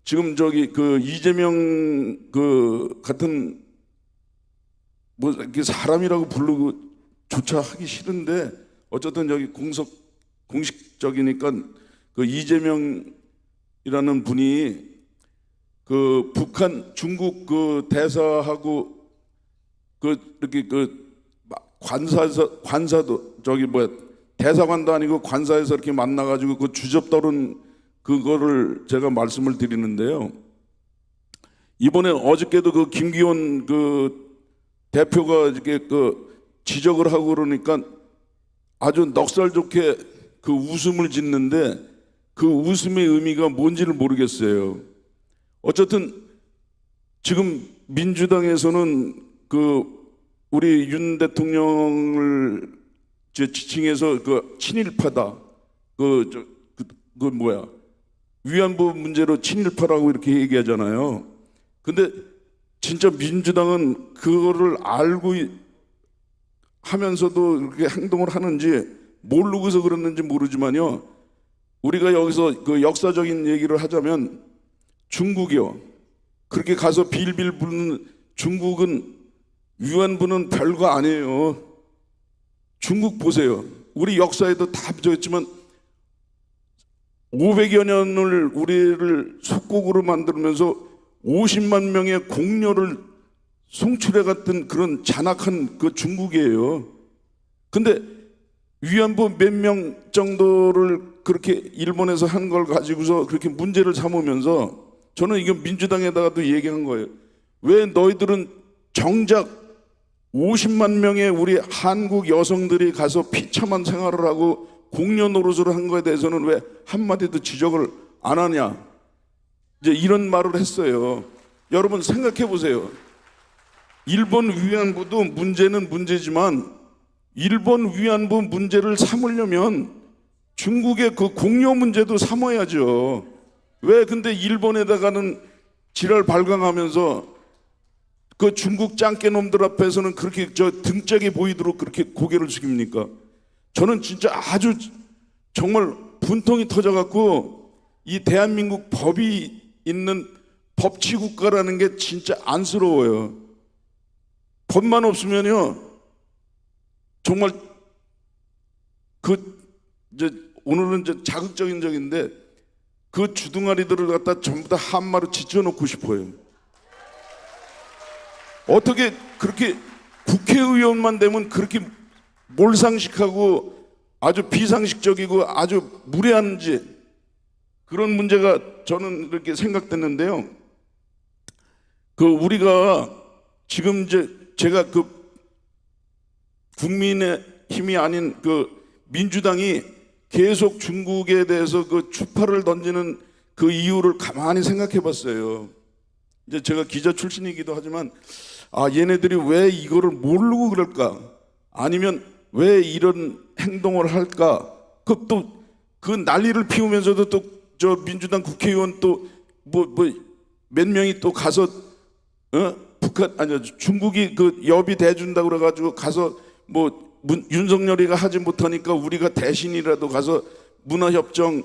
Speaker 13: 지금 그 이재명 그 같은 뭐 이렇게 사람이라고 부르고 조차 하기 싫은데, 어쨌든 여기 공식적이니까 그 이재명이라는 분이 그 북한 중국 그 대사하고 이렇게 관사도 대사관도 아니고 관사에서 이렇게 만나가지고 그 주접 떨은 그거를 제가 말씀을 드리는데요. 이번에 어저께도 그 김기현 그 대표가 이렇게 지적을 하고 그러니까 아주 넉살 좋게 그 웃음을 짓는데, 그 웃음의 의미가 뭔지를 모르겠어요. 어쨌든 지금 민주당에서는 그 우리 윤 대통령을 지칭해서 그 친일파다, 위안부 문제로 친일파라고 이렇게 얘기하잖아요. 근데 진짜 민주당은 그거를 알고 하면서도 이렇게 행동을 하는지 모르고서 그랬는지 모르지만요. 우리가 여기서 그 역사적인 얘기를 하자면 중국이요. 그렇게 가서 빌빌 부르는 중국은 위안부는 별거 아니에요. 중국 보세요. 우리 역사에도 다 적었지만 500여 년을 우리를 속국으로 만들면서 50만 명의 공료를 송출해 갔던 그런 잔악한 그 중국이에요. 근데 위안부 몇 명 정도를 그렇게 일본에서 한 걸 가지고서 그렇게 문제를 삼으면서 저는 이거 민주당에다가도 얘기한 거예요. 왜 너희들은 정작 50만 명의 우리 한국 여성들이 가서 비참한 생활을 하고 공료 노릇을 한 거에 대해서는 왜 한마디도 지적을 안 하냐, 이제 이런 말을 했어요. 여러분 생각해 보세요. 일본 위안부도 문제는 문제지만 일본 위안부 문제를 삼으려면 중국의 그 공료 문제도 삼아야죠. 왜 근데 일본에다가는 지랄 발광하면서 그 중국 짱깨 놈들 앞에서는 그렇게 저 등짝이 보이도록 그렇게 고개를 숙입니까? 저는 진짜 아주 정말 분통이 터져갖고 이 대한민국 법이 있는 법치국가라는 게 진짜 안쓰러워요. 법만 없으면요 정말 이제 오늘은 이제 자극적인 적인데 그 주둥아리들을 갖다 전부 다 한마로 지쳐놓고 싶어요. 어떻게 그렇게 국회의원만 되면 그렇게 몰상식하고 아주 비상식적이고 아주 무례한지, 그런 문제가 저는 이렇게 생각됐는데요. 그 우리가 지금 이제 제가 그 국민의 힘이 아닌 그 민주당이 계속 중국에 대해서 그 추파를 던지는 그 이유를 가만히 생각해 봤어요. 이제 제가 기자 출신이기도 하지만 얘네들이 왜 이거를 모르고 그럴까? 아니면 왜 이런 행동을 할까? 그 난리를 피우면서도 또 저 민주당 국회의원 또 몇 명이 또 가서 중국이 그 여비 대준다고 그래가지고 가서 윤석열이가 하지 못하니까 우리가 대신이라도 가서 문화협정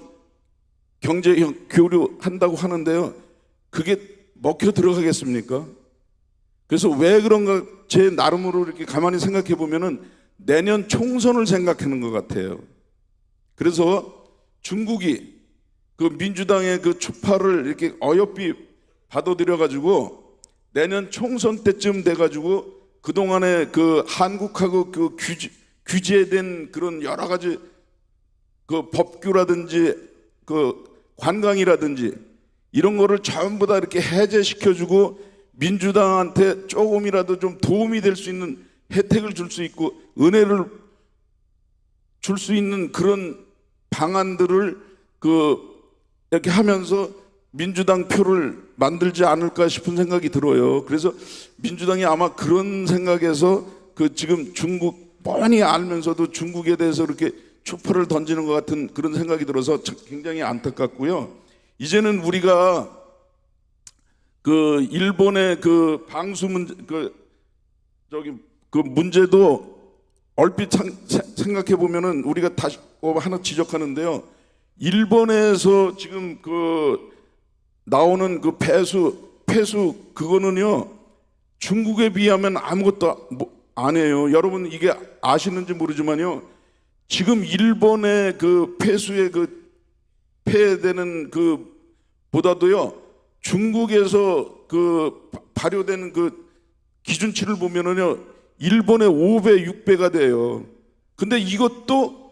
Speaker 13: 경제 교류 한다고 하는데요. 그게 먹혀 들어가겠습니까? 그래서 왜 그런가 제 나름으로 이렇게 가만히 생각해 보면은 내년 총선을 생각하는 것 같아요. 그래서 중국이 그 민주당의 그 추파를 이렇게 어여삐 받아들여 가지고 내년 총선 때쯤 돼 가지고 그동안에 그 한국하고 그 규제된 그런 여러 가지 그 법규라든지 그 관광이라든지 이런 거를 전부 다 이렇게 해제시켜주고 민주당한테 조금이라도 좀 도움이 될 수 있는 혜택을 줄 수 있고 은혜를 줄 수 있는 그런 방안들을 이렇게 하면서 민주당 표를 만들지 않을까 싶은 생각이 들어요. 그래서 민주당이 아마 그런 생각에서 지금 중국 뻔히 알면서도 중국에 대해서 이렇게 추포를 던지는 것 같은 그런 생각이 들어서 굉장히 안타깝고요. 이제는 우리가 그 일본의 그 방수 문제 그 문제도 얼핏 생각해 보면은 우리가 다시 하나 지적하는데요. 일본에서 지금 나오는 그 폐수 그거는요 중국에 비하면 아무것도 아니에요. 여러분 이게 아시는지 모르지만요. 지금 일본의 그 폐수의 폐되는 보다도요 중국에서 발효되는 기준치를 보면은요 일본의 5배, 6배가 돼요. 근데 이것도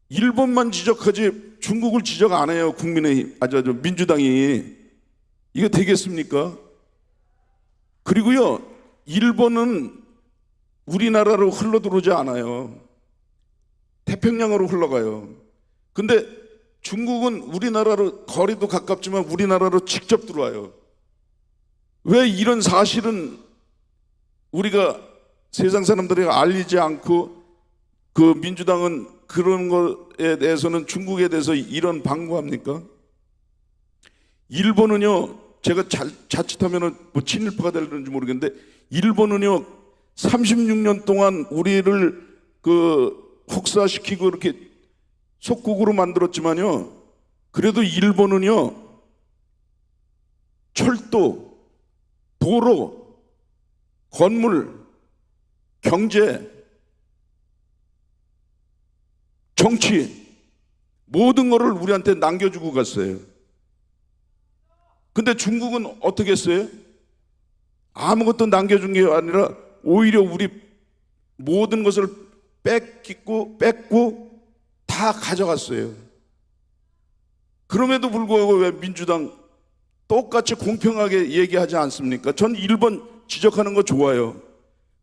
Speaker 13: 일본만 지적하지 중국을 지적 안 해요. 국민의힘, 민주당이. 이게 되겠습니까? 그리고요 일본은 우리나라로 흘러들어오지 않아요. 태평양으로 흘러가요. 근데 중국은 우리나라로 거리도 가깝지만 우리나라로 직접 들어와요. 왜 이런 사실은 우리가 세상 사람들이 알리지 않고 그 민주당은 그런 것에 대해서는 중국에 대해서 이런 방구합니까? 일본은요, 제가 자칫하면은 뭐 친일파가 될는지 모르겠는데, 일본은요 36년 동안 우리를 그 혹사시키고 이렇게 속국으로 만들었지만요, 그래도 일본은요 철도, 도로, 건물, 경제, 정치 모든 거를 우리한테 남겨주고 갔어요. 근데 중국은 어떻게 했어요? 아무것도 남겨준 게 아니라 오히려 우리 모든 것을 뺏고 다 가져갔어요. 그럼에도 불구하고 왜 민주당 똑같이 공평하게 얘기하지 않습니까? 전 일본 지적하는 거 좋아요.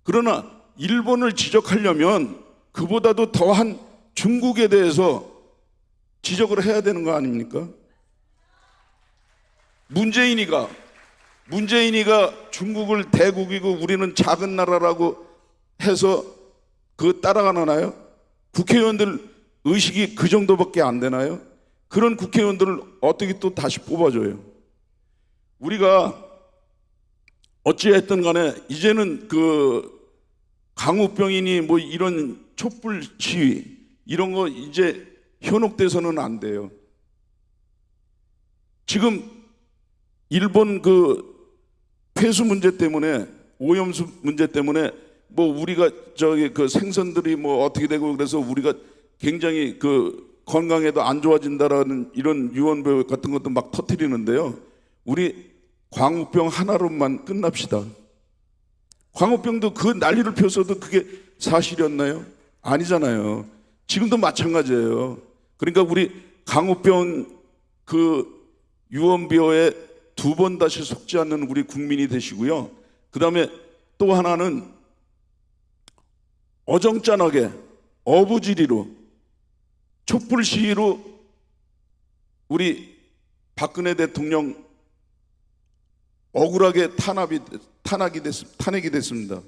Speaker 13: 그러나 일본을 지적하려면 그보다도 더한 중국에 대해서 지적을 해야 되는 거 아닙니까? 문재인이가 중국을 대국이고 우리는 작은 나라라고 해서 그 따라가나요? 국회의원들 의식이 그 정도밖에 안 되나요? 그런 국회의원들을 어떻게 또 다시 뽑아줘요? 우리가 어찌했든 간에 이제는 그 강우병이니 뭐 이런 촛불 시위 이런 거 이제 현혹돼서는 안 돼요. 지금 일본 그 폐수 문제 때문에, 오염수 문제 때문에 뭐 우리가 저기 그 생선들이 뭐 어떻게 되고 그래서 우리가 굉장히 그 건강에도 안 좋아진다라는 이런 유언비어 같은 것도 막 터뜨리는데요. 우리 광우병 하나로만 끝납시다. 광우병도 그 난리를 펴서도 그게 사실이었나요? 아니잖아요. 지금도 마찬가지예요. 그러니까 우리 광우병 그 유언비어에 2번 다시 속지 않는 우리 국민이 되시고요. 그 다음에 또 하나는 어정쩡하게 어부지리로 촛불 시위로 우리 박근혜 대통령 억울하게 탄핵이 됐습니다.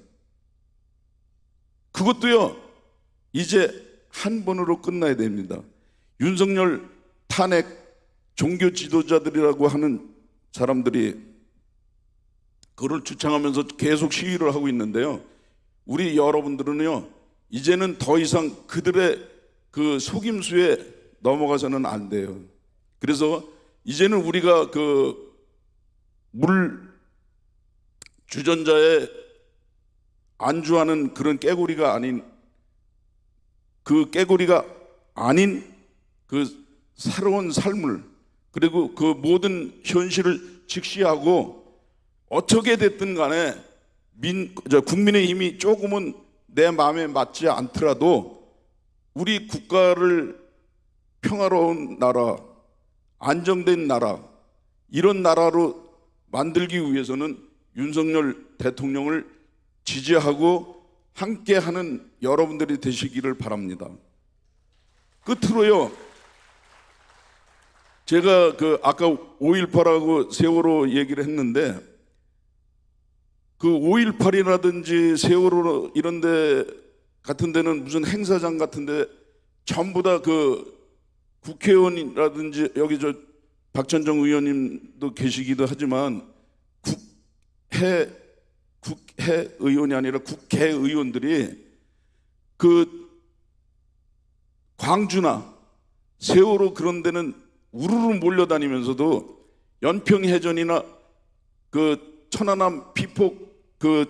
Speaker 13: 그것도요 이제 한 번으로 끝나야 됩니다. 윤석열 탄핵 종교 지도자들이라고 하는 사람들이 그걸 주창하면서 계속 시위를 하고 있는데요. 우리 여러분들은요 이제는 더 이상 그들의 그 속임수에 넘어가서는 안 돼요. 그래서 이제는 우리가 그 물 주전자에 안주하는 그런 깨구리가 아닌 그 새로운 삶을, 그리고 그 모든 현실을 직시하고 어떻게 됐든 간에 국민의힘이 조금은 내 마음에 맞지 않더라도 우리 국가를 평화로운 나라, 안정된 나라, 이런 나라로 만들기 위해서는 윤석열 대통령을 지지하고 함께하는 여러분들이 되시기를 바랍니다. 끝으로요, 제가 그 아까 5.18하고 세월호 얘기를 했는데, 그 5.18이라든지 세월호 이런 데 같은 데는 무슨 행사장 같은데 전부 다 그 국회의원이라든지, 여기 저 박찬정 의원님도 계시기도 하지만 국회의원이 아니라 국회의원들이 그 광주나 세월호 그런 데는 우르르 몰려다니면서도 연평해전이나 그 천안함 피폭 그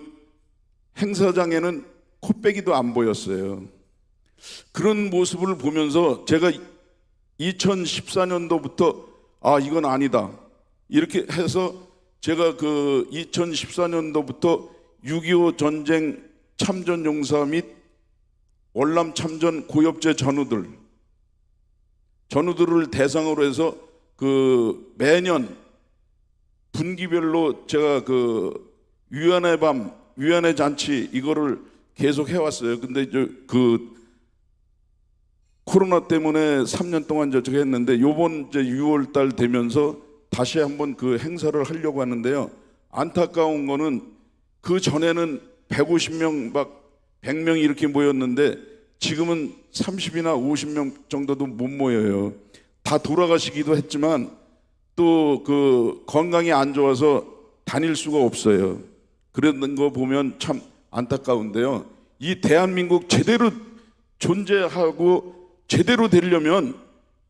Speaker 13: 행사장에는 코빼기도 안 보였어요. 그런 모습을 보면서 제가 2014년도부터 아 이건 아니다 이렇게 해서 제가 그 2014년도부터 6.25 전쟁 참전 용사 및 월남 참전 고엽제 전우들을 대상으로 해서 그 매년 분기별로 제가 그 위안의 밤, 위안의 잔치 이거를 계속 해왔어요. 근데 이제 그 코로나 때문에 3년 동안 저렇게 했는데 요번 이제 6월 달 되면서 다시 한번 그 행사를 하려고 하는데요. 안타까운 거는 그 전에는 150명 막 100명이 이렇게 모였는데 지금은 30이나 50명 정도도 못 모여요. 다 돌아가시기도 했지만 또 그 건강이 안 좋아서 다닐 수가 없어요. 그런 거 보면 참 안타까운데요. 이 대한민국 제대로 존재하고 제대로 되려면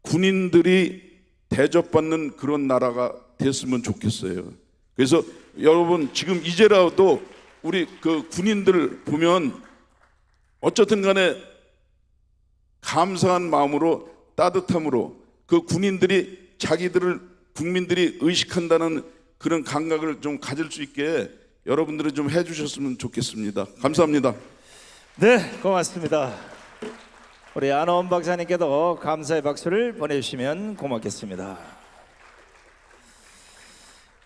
Speaker 13: 군인들이 대접받는 그런 나라가 됐으면 좋겠어요. 그래서 여러분 지금 이제라도 우리 그 군인들 보면 어쨌든 간에 감사한 마음으로 따뜻함으로 그 군인들이 자기들을 국민들이 의식한다는 그런 감각을 좀 가질 수 있게 여러분들이 좀 해주셨으면 좋겠습니다. 감사합니다.
Speaker 1: 네, 고맙습니다. 우리 안원 박사님께도 감사의 박수를 보내주시면 고맙겠습니다.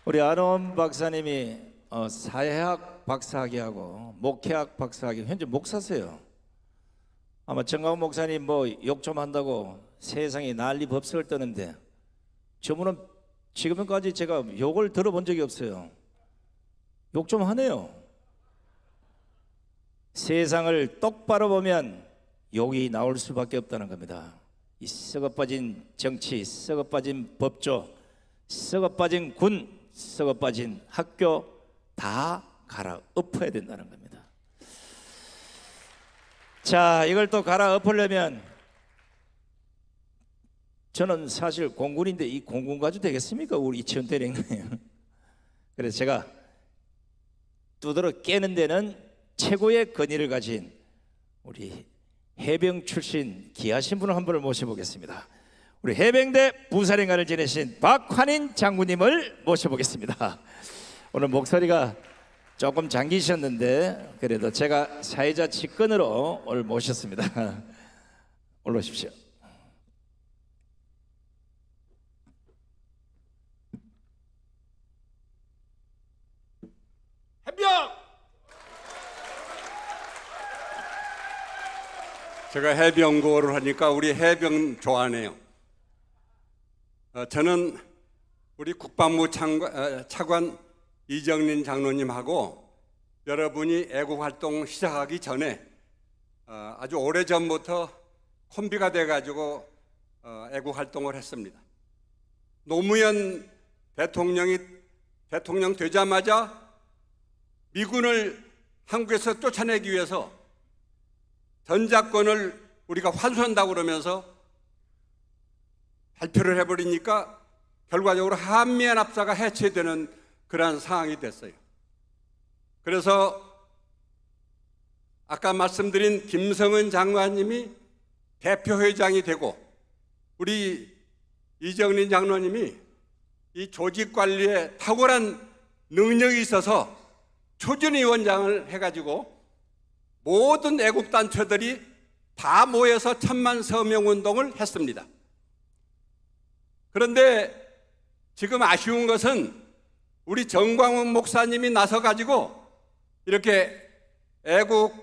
Speaker 1: 우리 안원 박사님이 사회학 박사학위하고 목회학 박사학위, 현재 목사세요. 아마 정광훈 목사님 뭐 욕 좀 한다고 세상이 난리 법석을 떠는데 저분은 지금까지 제가 욕을 들어본 적이 없어요. 욕 좀 하네요. 세상을 똑바로 보면 욕이 나올 수밖에 없다는 겁니다. 이 썩어빠진 정치, 썩어빠진 법조, 썩어빠진 군, 썩어빠진 학교 다 갈아엎어야 된다는 겁니다. 자, 이걸 또 갈아엎으려면 저는 사실 공군인데 이 공군 가지고 되겠습니까? 우리 이치원 대령님. 그래서 제가 두드러 깨는 데는 최고의 권위를 가진 우리 해병 출신 귀하신 분을 한 분을 모셔보겠습니다. 우리 해병대 부사령관을 지내신 박환인 장군님을 모셔보겠습니다. 오늘 목소리가 조금 잠기셨는데 그래도 제가 사회자 직권으로 오늘 모셨습니다. 올라오십시오.
Speaker 14: 해병! 제가 해병고를 하니까 우리 해병 좋아하네요. 저는 우리 국방부 차관 이정린 장로님하고 여러분이 애국활동 시작하기 전에 아주 오래전부터 콤비가 돼가지고 애국활동을 했습니다. 노무현 대통령이 대통령 되자마자 미군을 한국에서 쫓아내기 위해서 전작권을 우리가 환수한다고 그러면서 발표를 해버리니까 결과적으로 한미연합사가 해체되는 그러한 상황이 됐어요. 그래서 아까 말씀드린 김성은 장관님이 대표회장이 되고 우리 이정린 장로님이 이 조직관리에 탁월한 능력이 있어서 초전위원장을 해가지고 모든 애국단체들이 다 모여서 천만 서명 운동을 했습니다. 그런데 지금 아쉬운 것은 우리 정광훈 목사님이 나서가지고 이렇게 애국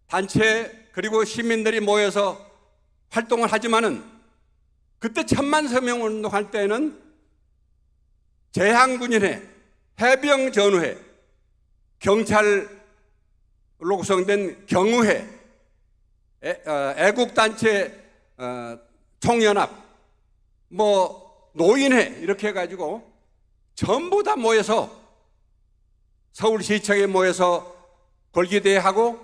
Speaker 14: 단체 그리고 시민들이 모여서 활동을 하지만은 그때 천만 서명 운동할 때는 제향군인회, 해병전후회, 경찰로 구성된 경우회, 애국단체 총연합, 뭐 노인회 이렇게 해가지고 전부 다 모여서 서울시청에 모여서 골기대하고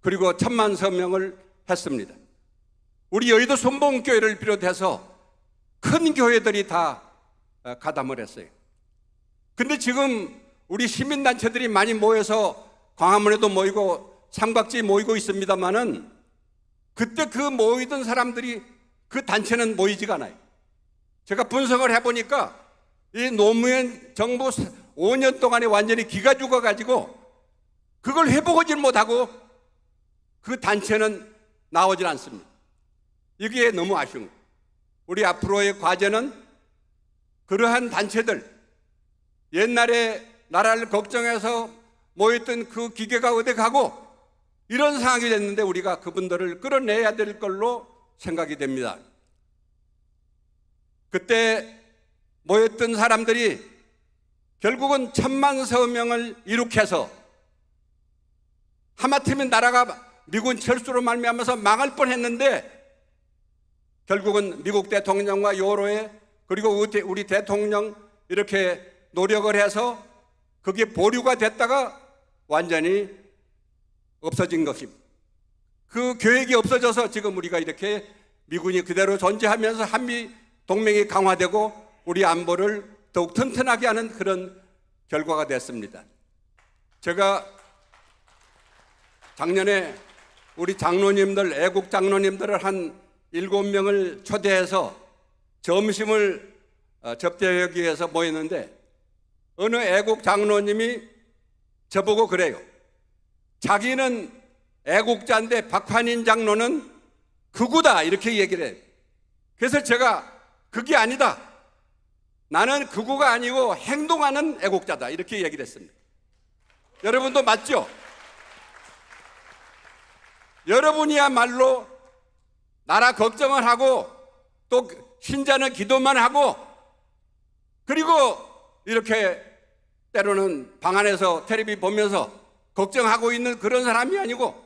Speaker 14: 그리고 천만 서명을 했습니다. 우리 여의도 순복음교회를 비롯해서 큰 교회들이 다 가담을 했어요. 근데 지금 우리 시민단체들이 많이 모여서 광화문에도 모이고 삼각지에 모이고 있습니다만은 그때 그 모이던 사람들이 그 단체는 모이지가 않아요. 제가 분석을 해보니까 이 노무현 정부 5년 동안에 완전히 기가 죽어가지고 그걸 회복하지 못하고 그 단체는 나오질 않습니다. 이게 너무 아쉬운 거예요. 우리 앞으로의 과제는 그러한 단체들, 옛날에 나라를 걱정해서 모였던 그 기계가 어디 가고 이런 상황이 됐는데 우리가 그분들을 끌어내야 될 걸로 생각이 됩니다. 그때 모였던 사람들이 결국은 천만 서명을 이룩해서 하마터면 나라가 미군 철수로 말미암아서 망할 뻔했는데 결국은 미국 대통령과 여로에 그리고 우리 대통령 이렇게 노력을 해서 그게 보류가 됐다가 완전히 없어진 것입니다. 그 계획이 없어져서 지금 우리가 이렇게 미군이 그대로 존재하면서 한미 동맹이 강화되고 우리 안보를 더욱 튼튼하게 하는 그런 결과가 됐습니다. 제가 작년에 우리 장로님들, 애국 장로님들을 한 7명을 초대해서 점심을 접대하기 위해서 모였는데 어느 애국 장로님이 저보고 그래요. 자기는 애국자인데 박환인 장로는 극우다 이렇게 얘기를 해요. 그래서 제가 그게 아니다. 나는 극우가 아니고 행동하는 애국자다 이렇게 얘기를 했습니다. 여러분도 맞죠? 여러분이야말로 나라 걱정을 하고 또 신자는 기도만 하고 그리고 이렇게 때로는 방 안에서 텔레비 보면서 걱정하고 있는 그런 사람이 아니고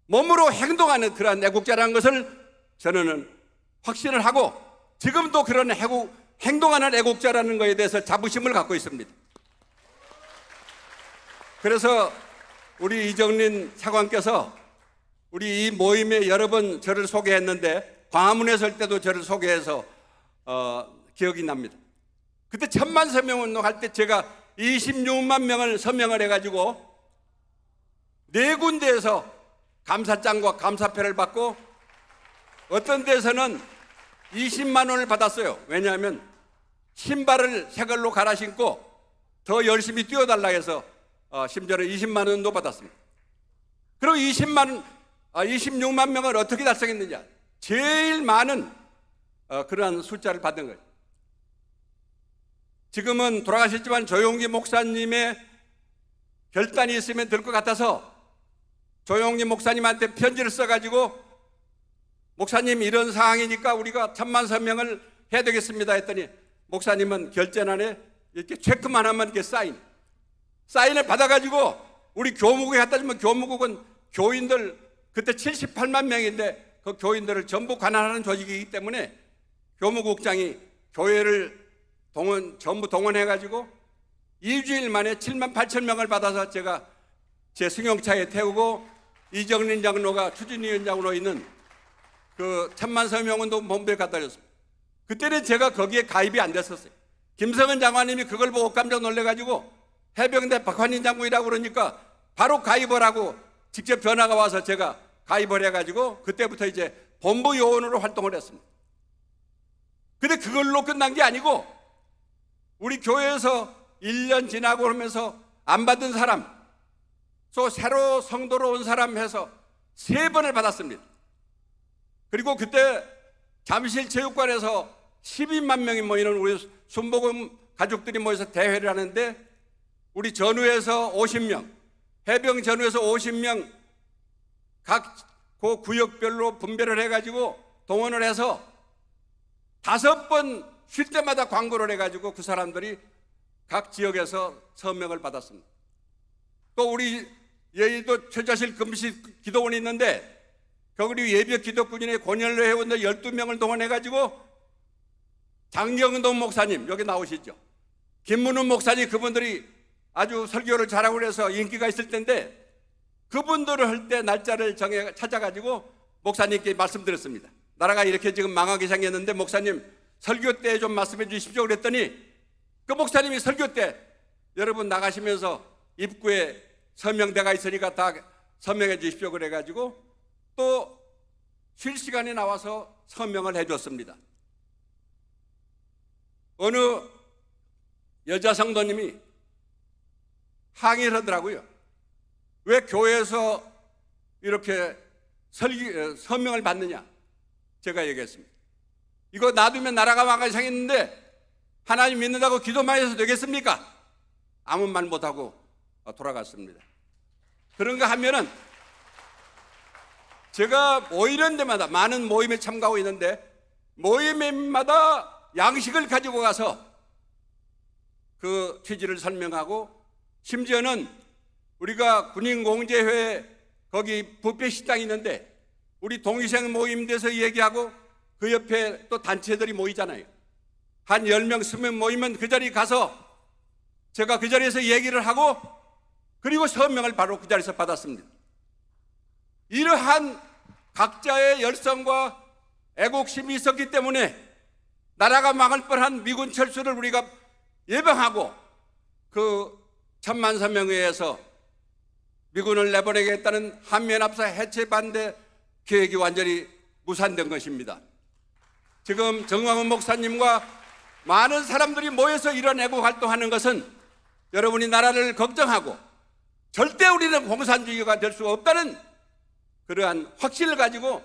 Speaker 14: 몸으로 행동하는 그런 애국자라는 것을 저는 확신을 하고 지금도 그런 행동하는 애국자라는 것에 대해서 자부심을 갖고 있습니다. 그래서 우리 이정린 차관께서 우리 이 모임에 여러 번 저를 소개했는데 광화문에 설 때도 저를 소개해서 기억이 납니다. 그때 1000만 서명 운동할 때 제가 26만 명을 서명을 해가지고 4군데에서 감사장과 감사패를 받고 어떤 데서는 20만 원을 받았어요. 왜냐하면 신발을 새 걸로 갈아 신고 더 열심히 뛰어달라 해서 심지어는 20만 원도 받았습니다. 그리고 26만 명을 어떻게 달성했느냐? 제일 많은 그러한 숫자를 받은 거예요. 지금은 돌아가셨지만 조용기 목사님의 결단이 있으면 될 것 같아서 조용기 목사님한테 편지를 써가지고 목사님 이런 상황이니까 우리가 1000만 서명을 해야 되겠습니다 했더니 목사님은 결전안에 이렇게 체크만 하면 이렇게 사인을 받아가지고 우리 교무국에 갖다 주면 교무국은 교인들 그때 78만 명인데 그 교인들을 전부 관할하는 조직이기 때문에 교무국장이 교회를 전부 동원해가지고 2주일 만에 7만 8천 명을 받아서 제가 제 승용차에 태우고 이정린 장로가 추진위원장으로 있는 그 1000만 서명운동 본부에 갖다 줬습니다. 그때는 제가 거기에 가입이 안 됐었어요. 김성은 장관님이 그걸 보고 깜짝 놀래가지고 해병대 박환인 장군이라고 그러니까 바로 가입을 하고 직접 전화가 와서 제가 가입을 해가지고 그때부터 이제 본부 요원으로 활동을 했습니다. 근데 그걸로 끝난 게 아니고 우리 교회에서 1년 지나고 그러면서 안 받은 사람 또 새로 성도로 온 사람 해서 3번을 받았습니다. 그리고 그때 잠실체육관에서 12만 명이 모이는 우리 순복음 가족들이 모여서 대회를 하는데 우리 전후에서 50명, 해병 전후에서 50명 각 그 구역별로 분배를 해가지고 동원을 해서 5번 쉴 때마다 광고를 해가지고 그 사람들이 각 지역에서 서명을 받았습니다. 또 우리 여의도 최자실 금식 기도원이 있는데 거기 예비역 기독군인의 권열로 회원들 12명을 동원해가지고 장경동 목사님 여기 나오시죠. 김문훈 목사님 그분들이 아주 설교를 잘하고 그래서 인기가 있을 텐데 그분들을 할 때 날짜를 정해 찾아가지고 목사님께 말씀드렸습니다. 나라가 이렇게 지금 망하게 생겼는데 목사님 설교 때 좀 말씀해 주십시오 그랬더니 그 목사님이 설교 때 여러분 나가시면서 입구에 서명대가 있으니까 다 서명해 주십시오 그래가지고 또 쉴 시간에 나와서 서명을 해줬습니다. 어느 여자 성도님이 항의를 하더라고요. 왜 교회에서 이렇게 서명을 받느냐? 제가 얘기했습니다. 이거 놔두면 나라가 망하게 생겼는데 하나님 믿는다고 기도만 해서 되겠습니까? 아무 말 못하고 돌아갔습니다. 그런가 하면은 제가 모이는 데마다 많은 모임에 참가하고 있는데 모임마다 양식을 가지고 가서 그 취지를 설명하고 심지어는 우리가 군인공제회 거기 뷔페 식당이 있는데 우리 동의생 모임 돼서 얘기하고 그 옆에 또 단체들이 모이잖아요. 한 10명, 20명 모이면 그 자리에 가서 제가 그 자리에서 얘기를 하고 그리고 서명을 바로 그 자리에서 받았습니다. 이러한 각자의 열성과 애국심이 있었기 때문에 나라가 망할 뻔한 미군 철수를 우리가 예방하고 그 천만서명회에서 미군을 내보내겠다는 한미연합사 해체 반대 계획이 완전히 무산된 것입니다. 지금 정광훈 목사님과 많은 사람들이 모여서 이런 애국 활동하는 것은 여러분이 나라를 걱정하고 절대 우리는 공산주의가 될 수 없다는 그러한 확신을 가지고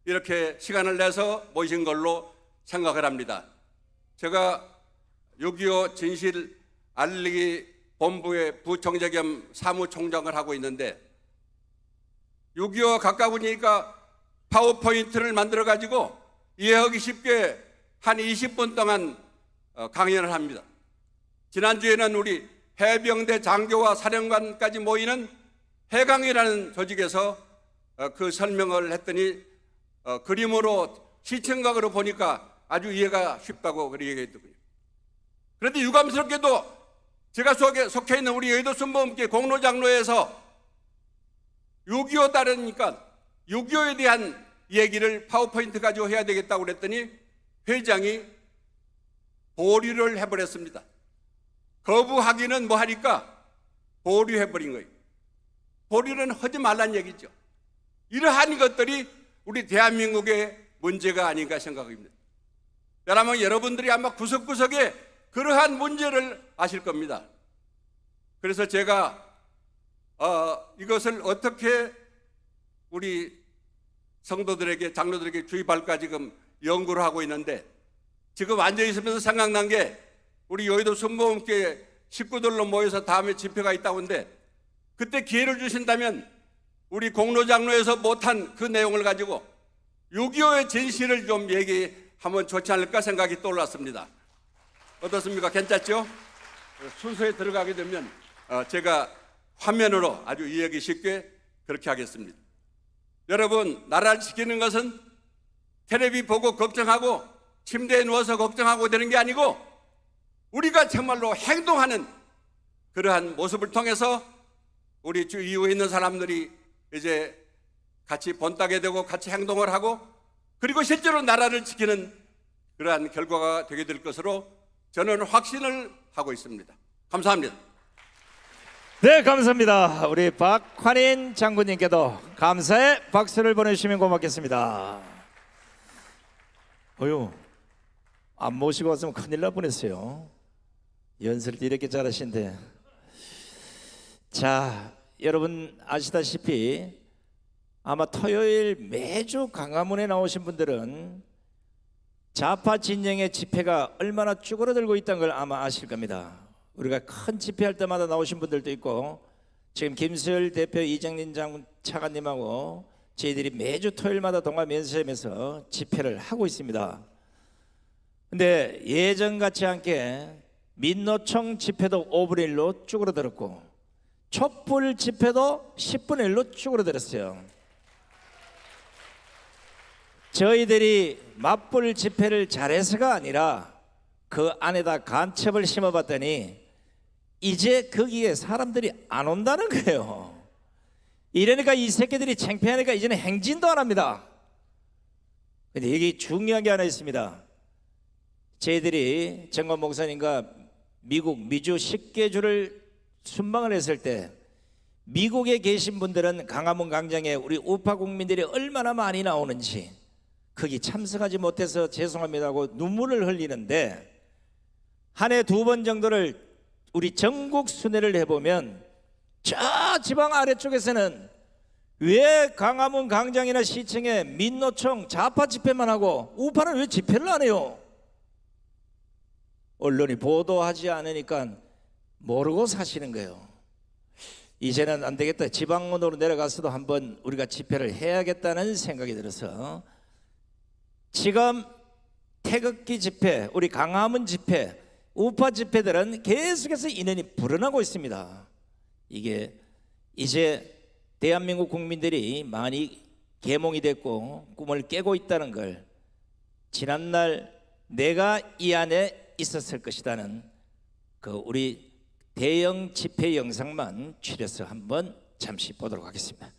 Speaker 14: 이렇게 시간을 내서 모이신 걸로 생각을 합니다. 제가 6.25 진실 알리기 본부의 부총재 겸 사무총장을 하고 있는데 6.25 가까우니까 파워포인트를 만들어 가지고 이해하기 쉽게 한 20분 동안 강연을 합니다. 지난주에는 우리 해병대 장교와 사령관까지 모이는 해강이라는 조직에서 그 설명을 했더니 그림으로 시청각으로 보니까 아주 이해가 쉽다고 그렇게 얘기했더군요. 그런데 유감스럽게도 제가 속해 있는 우리 여의도 순복음교회 공로장로에서 6.25 따르니까 6.25에 대한 얘기를 파워포인트 가지고 해야 되겠다고 그랬더니 회장이 보류를 해버렸습니다. 거부하기는 뭐 하니까 보류해버린 거예요. 보류는 하지 말란 얘기죠. 이러한 것들이 우리 대한민국의 문제가 아닌가 생각합니다. 여러분, 여러분들이 아마 구석구석에 그러한 문제를 아실 겁니다. 그래서 제가 이것을 어떻게 우리 성도들에게, 장로들에게 주입할까 지금 연구를 하고 있는데, 지금 앉아있으면서 생각난 게 우리 여의도 순복음교회 식구들로 모여서 다음에 집회가 있다고 하는데 그때 기회를 주신다면 우리 공로장로에서 못한 그 내용을 가지고 6.25의 진실을 좀 얘기하면 좋지 않을까 생각이 떠올랐습니다. 어떻습니까? 괜찮죠? 순서에 들어가게 되면 제가 화면으로 아주 이해하기 쉽게 그렇게 하겠습니다. 여러분, 나라를 지키는 것은 텔레비 보고 걱정하고 침대에 누워서 걱정하고 되는 게 아니고 우리가 정말로 행동하는 그러한 모습을 통해서 우리 주 이후에 있는 사람들이 이제 같이 본따게 되고 같이 행동을 하고 그리고 실제로 나라를 지키는 그러한 결과가 되게 될 것으로 저는 확신을 하고 있습니다. 감사합니다.
Speaker 1: 네, 감사합니다. 우리 박환인 장군님께도 감사의 박수를 보내주시면 고맙겠습니다. 어휴, 안 모시고 왔으면 큰일 날 뻔했어요. 연설을 이렇게 잘하신데. 자, 여러분 아시다시피 아마 토요일 매주 광화문에 나오신 분들은 좌파 진영의 집회가 얼마나 쭈그러들고 있다는 걸 아마 아실 겁니다. 우리가 큰 집회할 때마다 나오신 분들도 있고 지금 김수열 대표, 이정린 장군 차관님하고 저희들이 매주 토요일마다 동아면세점에서 집회를 하고 있습니다. 근데 예전 같지 않게 민노총 집회도 5분의 1로 쭈그러들었고 촛불 집회도 10분의 1로 쭈그러들었어요. 저희들이 맞불 집회를 잘해서가 아니라 그 안에다 간첩을 심어봤더니 이제 거기에 사람들이 안 온다는 거예요. 이러니까 이 새끼들이 창피하니까 이제는 행진도 안 합니다. 근데 여기 중요한 게 하나 있습니다. 저희들이 정관 목사님과 미국 미주 10개주를 순방을 했을 때 미국에 계신 분들은 광화문 광장에 우리 우파 국민들이 얼마나 많이 나오는지 거기 참석하지 못해서 죄송합니다 하고 눈물을 흘리는데 한 해 2번 정도를 우리 전국 순회를 해보면 저 지방 아래쪽에서는 왜 광화문 광장이나 시청에 민노총 좌파 집회만 하고 우파는 왜 집회를 안 해요? 언론이 보도하지 않으니까 모르고 사시는 거예요. 이제는 안 되겠다. 지방으로 내려가서도 한번 우리가 집회를 해야겠다는 생각이 들어서 지금 태극기 집회, 우리 광화문 집회, 우파 집회들은 계속해서 인원이 불어나고 있습니다. 이게 이제 대한민국 국민들이 많이 계몽이 됐고 꿈을 깨고 있다는 걸 지난날 내가 이 안에 있었을 것이라는 그 우리 대형 집회 영상만 추려서 한번 잠시 보도록 하겠습니다.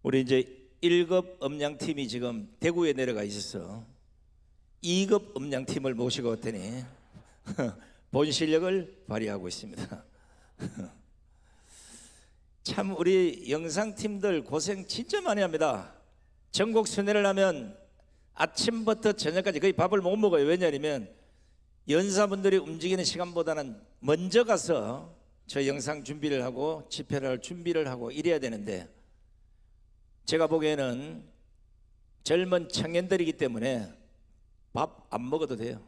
Speaker 1: 우리 이제 1급 음량팀이 지금 대구에 내려가 있어서 2급 음량팀을 모시고 왔더니 본 실력을 발휘하고 있습니다. 참 우리 영상팀들 고생 진짜 많이 합니다. 전국 순회를 하면 아침부터 저녁까지 거의 밥을 못 먹어요. 왜냐하면 연사분들이 움직이는 시간보다는 먼저 가서 저 영상 준비를 하고 집회를 할 준비를 하고 이래야 되는데, 제가 보기에는 젊은 청년들이기 때문에 밥 안 먹어도 돼요.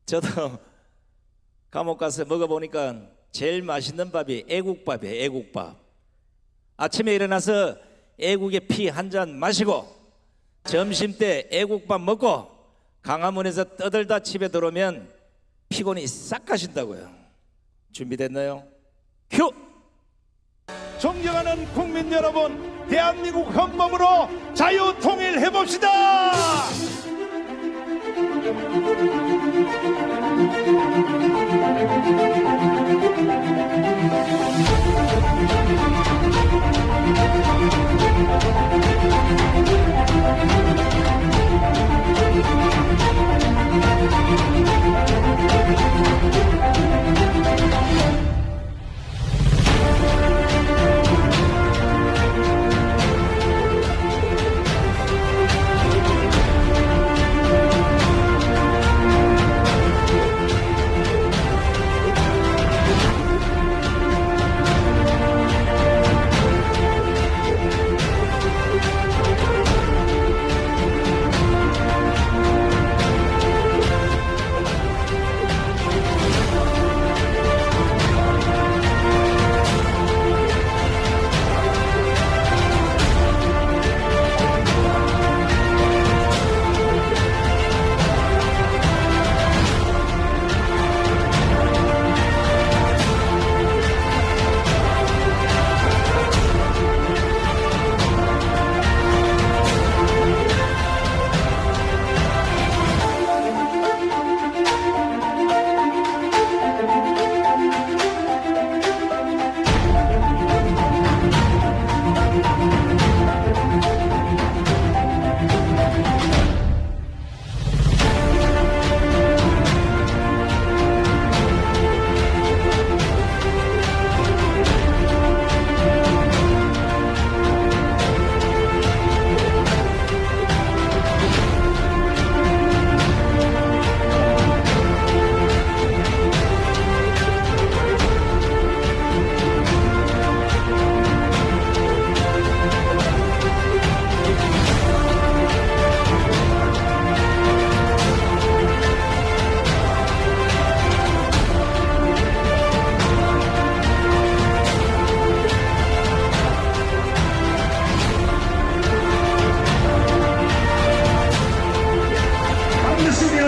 Speaker 1: 저도 감옥 가서 먹어보니까 제일 맛있는 밥이 애국밥이에요. 애국밥. 아침에 일어나서 애국의 피 한 잔 마시고 점심 때 애국밥 먹고 강화문에서 떠들다 집에 들어오면 피곤이 싹 가신다고요. 준비됐나요? 큐!
Speaker 5: 존경하는 국민 여러분, 대한민국 헌법으로 자유통일해 봅시다.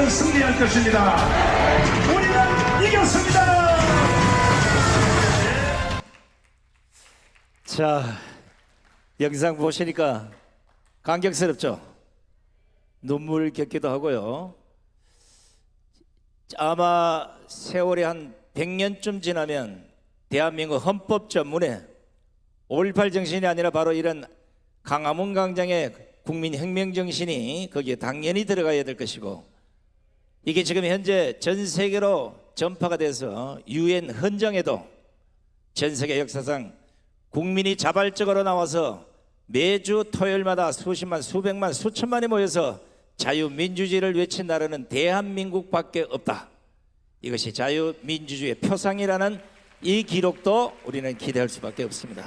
Speaker 5: 승리할 것입니다. 우리는 이겼습니다.
Speaker 1: 자, 영상 보시니까 감격스럽죠? 눈물 겪기도 하고요. 아마 세월이 한 100년쯤 지나면 대한민국 헌법 전문에 5.18 정신이 아니라 바로 이런 강화문 광장의 국민혁명 정신이 거기에 당연히 들어가야 될 것이고, 이게 지금 현재 전 세계로 전파가 돼서 UN 헌정에도 전 세계 역사상 국민이 자발적으로 나와서 매주 토요일마다 수십만, 수백만, 수천만이 모여서 자유민주주의를 외친 나라는 대한민국밖에 없다. 이것이 자유민주주의의 표상이라는 이 기록도 우리는 기대할 수밖에 없습니다.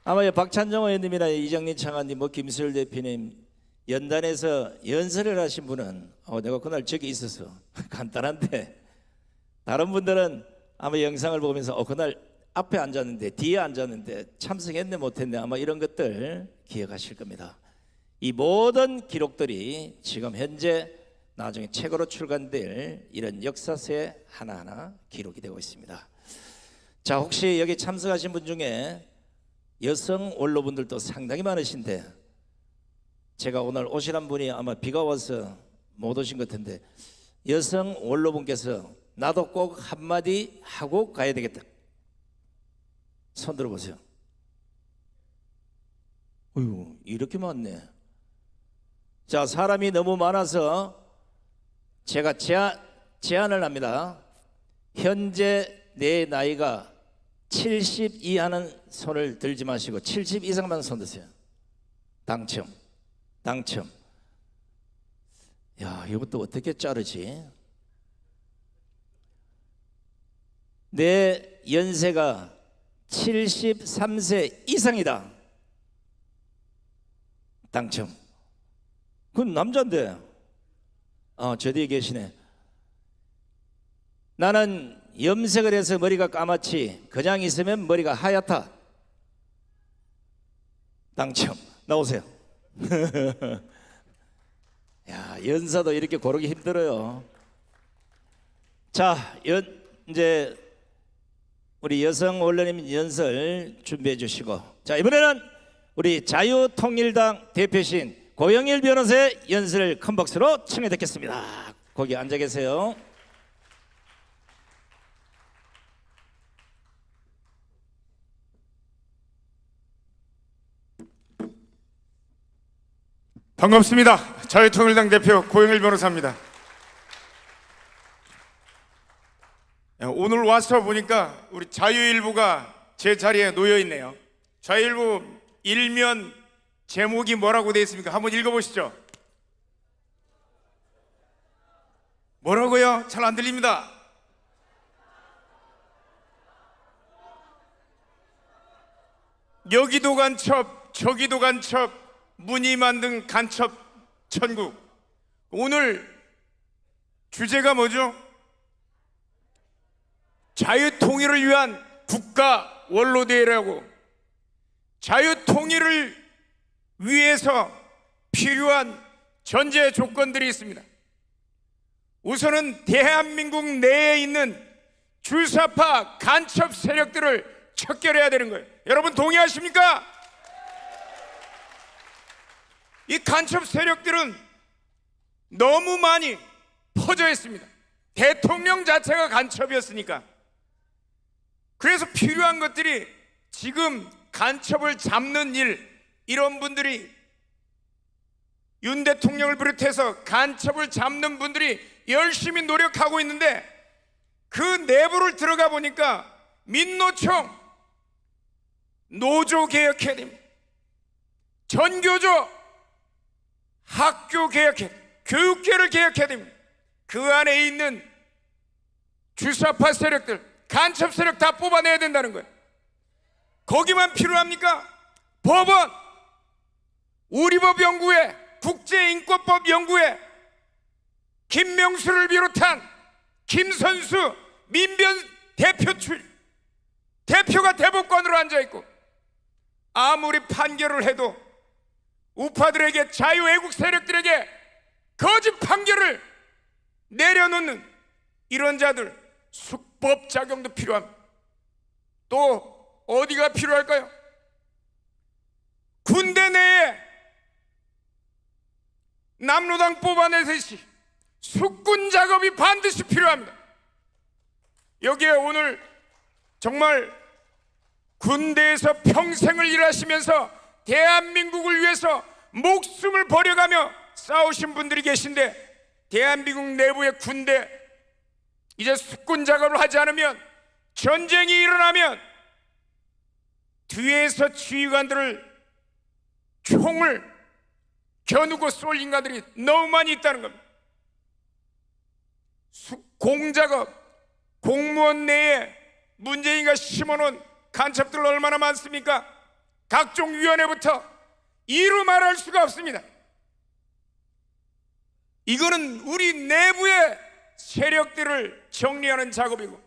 Speaker 1: 아마 박찬정 의원님이나 이정린 장관님, 김수열 대표님 연단에서 연설을 하신 분은 내가 그날 저기 있어서 간단한데, 다른 분들은 아마 영상을 보면서 그날 앞에 앉았는데 뒤에 앉았는데 참석했네 못했네 아마 이런 것들 기억하실 겁니다. 이 모든 기록들이 지금 현재 나중에 책으로 출간될 이런 역사서에 하나하나 기록이 되고 있습니다. 자, 혹시 여기 참석하신 분 중에 여성 원로분들도 상당히 많으신데 제가 오늘 오시란 분이 아마 비가 와서 못 오신 것 같은데 여성 원로분께서 나도 꼭 한마디 하고 가야 되겠다. 손 들어보세요. 어휴, 이렇게 많네. 자, 사람이 너무 많아서 제가 제안을 합니다. 현재 내 나이가 70 이하는 손을 들지 마시고 70 이상만 손 드세요. 당첨. 야, 이것도 어떻게 자르지? 내 연세가 73세 이상이다. 당첨. 그건 남자인데. 저 뒤에 계시네. 나는 염색을 해서 머리가 까맣지 그냥 있으면 머리가 하얗다. 당첨. 나오세요. 야, 연사도 이렇게 고르기 힘들어요. 자, 이제 우리 여성 원로님 연설 준비해 주시고, 자, 이번에는 우리 자유통일당 대표신 고영일 변호사의 연설을 큰 박수로 청해 듣겠습니다. 거기 앉아 계세요.
Speaker 15: 반갑습니다. 자유통일당 대표 고영일 변호사입니다. 오늘 와서 보니까 우리 자유일보가 제 자리에 놓여 있네요. 자유일보 일면 제목이 뭐라고 되어 있습니까? 한번 읽어보시죠. 뭐라고요? 잘 안 들립니다. 여기도 간첩, 저기도 간첩, 무늬 만든 간첩 천국. 오늘 주제가 뭐죠? 자유통일을 위한 국가 원로대회라고. 자유통일을 위해서 필요한 전제 조건들이 있습니다. 우선은 대한민국 내에 있는 주사파 간첩 세력들을 척결해야 되는 거예요. 여러분 동의하십니까? 이 간첩 세력들은 너무 많이 퍼져 있습니다. 대통령 자체가 간첩이었으니까. 그래서 필요한 것들이 지금 간첩을 잡는 일, 이런 분들이 윤 대통령을 비롯해서 간첩을 잡는 분들이 열심히 노력하고 있는데 그 내부를 들어가 보니까 민노총, 노조 개혁해야 됩니다. 전교조, 학교 개혁해, 교육계를 개혁해야 됩니다. 그 안에 있는 주사파 세력들, 간첩 세력 다 뽑아내야 된다는 거예요. 거기만 필요합니까? 법원, 우리법 연구회, 국제인권법 연구회, 김명수를 비롯한 김선수, 민변 대표가 대법관으로 앉아있고 아무리 판결을 해도 우파들에게, 자유애국 세력들에게 거짓 판결을 내려놓는 이런 자들 숙법 작용도 필요합니다. 또 어디가 필요할까요? 군대 내에 남로당 뽑아내듯이 숙군 작업이 반드시 필요합니다. 여기에 오늘 정말 군대에서 평생을 일하시면서 대한민국을 위해서 목숨을 버려가며 싸우신 분들이 계신데 대한민국 내부의 군대 이제 숙군 작업을 하지 않으면 전쟁이 일어나면 뒤에서 지휘관들을 총을 겨누고 쏠 인간들이 너무 많이 있다는 겁니다. 공작업, 공무원 내에 문재인가 심어놓은 간첩들 얼마나 많습니까? 각종 위원회부터 이루 말할 수가 없습니다. 이거는 우리 내부의 세력들을 정리하는 작업이고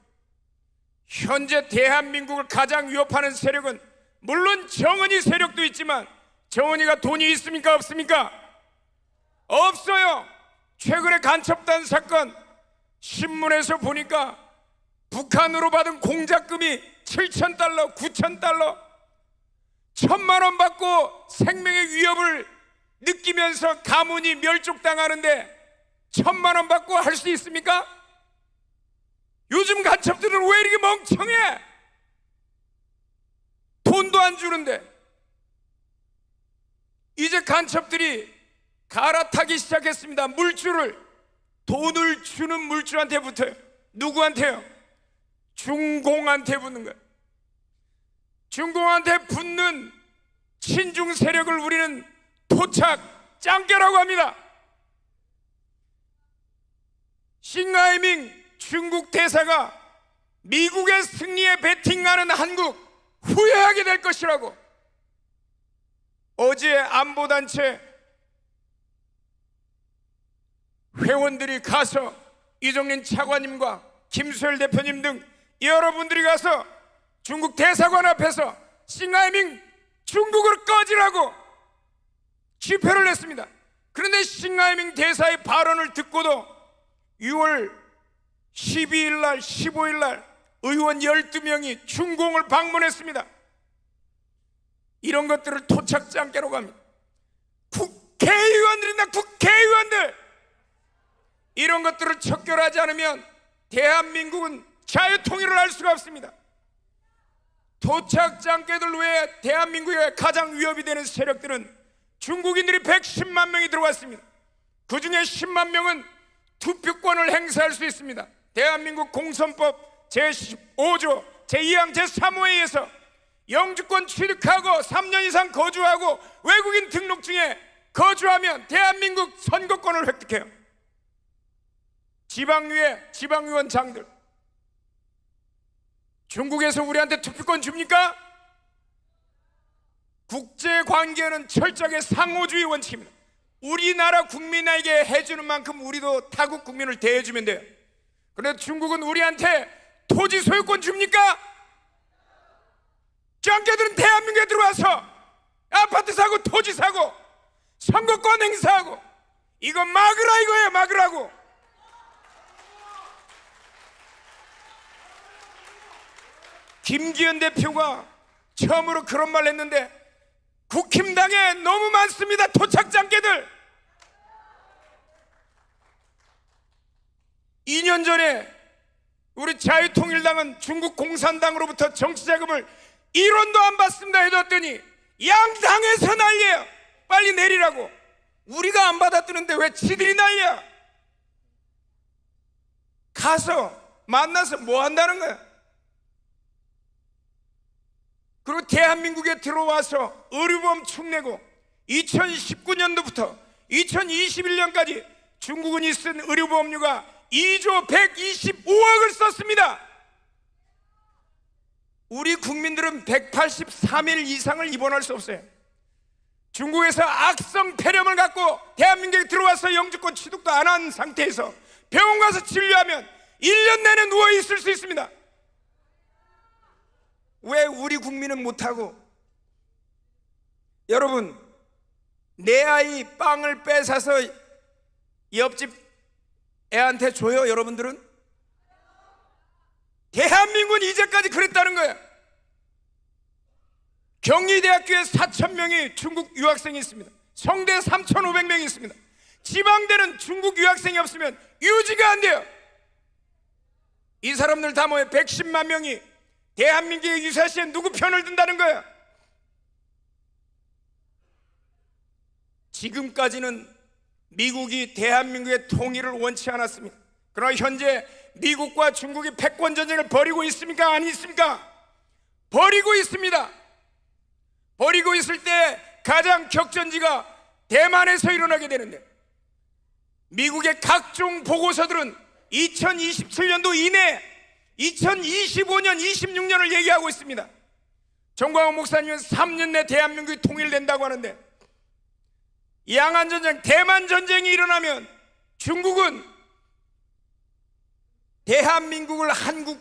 Speaker 15: 현재 대한민국을 가장 위협하는 세력은 물론 정은이 세력도 있지만 정은이가 돈이 있습니까? 없습니까? 없어요. 최근에 간첩단 사건 신문에서 보니까 북한으로 받은 공작금이 7,000달러, 9,000달러, 1,000만 원 받고 생명의 위협을 느끼면서 가문이 멸족당하는데 1,000만 원 받고 할 수 있습니까? 요즘 간첩들은 왜 이렇게 멍청해? 돈도 안 주는데. 이제 간첩들이 갈아타기 시작했습니다. 물줄을. 돈을 주는 물줄한테 붙어요. 누구한테요? 중공한테 붙는 거예요. 중공한테 붙는 친중 세력을 우리는 토착 짱깨라고 합니다. 싱하이밍 중국 대사가 미국의 승리에 베팅하는 한국 후회하게 될 것이라고 어제 안보단체 회원들이 가서 이정린 차관님과 김수열 대표님 등 여러분들이 가서 중국 대사관 앞에서 싱하이밍 중국을 꺼지라고 집회를 했습니다. 그런데 싱하이밍 대사의 발언을 듣고도 6월 12일 날 15일 날 의원 12명이 중공을 방문했습니다. 이런 것들을 토착장깨라고 합니다. 국회의원들이나 국회의원들, 이런 것들을 척결하지 않으면 대한민국은 자유통일을 할 수가 없습니다. 토착장깨들 외에 대한민국에 가장 위협이 되는 세력들은 중국인들이 110만 명이 들어왔습니다. 그 중에 10만 명은 투표권을 행사할 수 있습니다. 대한민국 공선법 제15조 제2항 제3호에 의해서 영주권 취득하고 3년 이상 거주하고 외국인 등록증에 거주하면 대한민국 선거권을 획득해요. 지방의원장들, 중국에서 우리한테 투표권 줍니까? 국제관계는 철저하게 상호주의 원칙입니다. 우리나라 국민에게 해주는 만큼 우리도 타국 국민을 대해주면 돼요. 그런데 중국은 우리한테 토지 소유권 줍니까? 짱깨들은 대한민국에 들어와서 아파트 사고 토지 사고 선거권 행사하고 이거 막으라 이거예요. 막으라고. 김기현 대표가 처음으로 그런 말 했는데 국힘당에 너무 많습니다. 토착장깨들. 2년 전에 우리 자유통일당은 중국 공산당으로부터 정치자금을 1원도 안 받습니다 해줬더니 양당에서 난리예요. 빨리 내리라고. 우리가 안 받았다는데 왜 지들이 난리야? 가서 만나서 뭐 한다는 거야? 그리고 대한민국에 들어와서 의료보험 축내고 2019년도부터 2021년까지 중국인이 쓴 의료보험료가 2조 125억을 썼습니다. 우리 국민들은 183일 이상을 입원할 수 없어요. 중국에서 악성 폐렴을 갖고 대한민국에 들어와서 영주권 취득도 안 한 상태에서 병원 가서 진료하면 1년 내내 누워 있을 수 있습니다. 왜 우리 국민은 못하고? 여러분, 내 아이 빵을 뺏어서 옆집 애한테 줘요? 여러분들은? 대한민국은 이제까지 그랬다는 거예요. 경희대학교에 4,000명이 중국 유학생이 있습니다. 성대 3,500명이 있습니다. 지방대는 중국 유학생이 없으면 유지가 안 돼요. 이 사람들 다 모여 110만 명이 대한민국의 유사시에 누구 편을 든다는 거예요? 지금까지는 미국이 대한민국의 통일을 원치 않았습니다. 그러나 현재 미국과 중국이 패권 전쟁을 벌이고 있습니까? 아니 있습니까? 벌이고 있습니다. 벌이고 있을 때 가장 격전지가 대만에서 일어나게 되는데, 미국의 각종 보고서들은 2027년도 이내 2025년, 26년을 얘기하고 있습니다. 정광훈 목사님은 3년 내 대한민국이 통일된다고 하는데, 양안전쟁, 대만전쟁이 일어나면 중국은 대한민국을 한국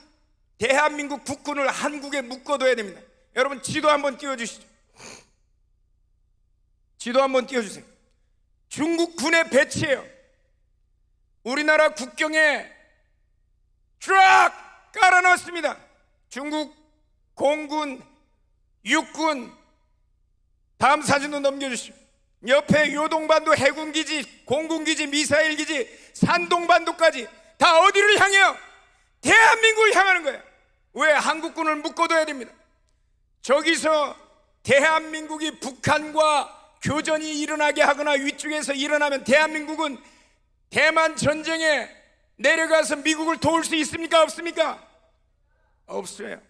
Speaker 15: 대한민국 국군을 한국에 묶어둬야 됩니다. 여러분 지도 한번 띄워주시죠. 지도 한번 띄워주세요. 중국 군의 배치예요. 우리나라 국경에 쫙 깔아놨습니다. 중국 공군, 육군. 다음 사진도 넘겨주시죠. 옆에 요동반도 해군기지, 공군기지, 미사일기지, 산동반도까지 다 어디를 향해요? 대한민국을 향하는 거예요. 왜? 한국군을 묶어둬야 됩니다. 저기서 대한민국이 북한과 교전이 일어나게 하거나 위쪽에서 일어나면 대한민국은 대만 전쟁에 내려가서 미국을 도울 수 있습니까? 없습니까? 없어요.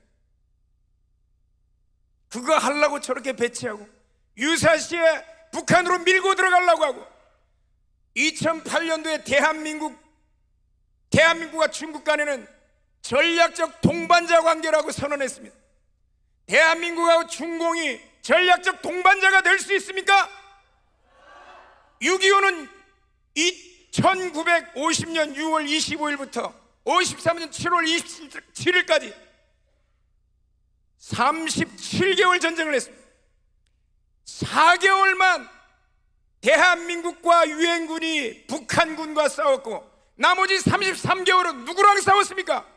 Speaker 15: 그거 하려고 저렇게 배치하고 유사시에 북한으로 밀고 들어가려고 하고 2008년도에 대한민국과 중국 간에는 전략적 동반자 관계라고 선언했습니다. 대한민국하고 중공이 전략적 동반자가 될 수 있습니까? 6.25는 1950년 6월 25일부터 53년 7월 27일까지 37개월 전쟁을 했습니다. 4개월만 대한민국과 유엔군이 북한군과 싸웠고 나머지 33개월은 누구랑 싸웠습니까?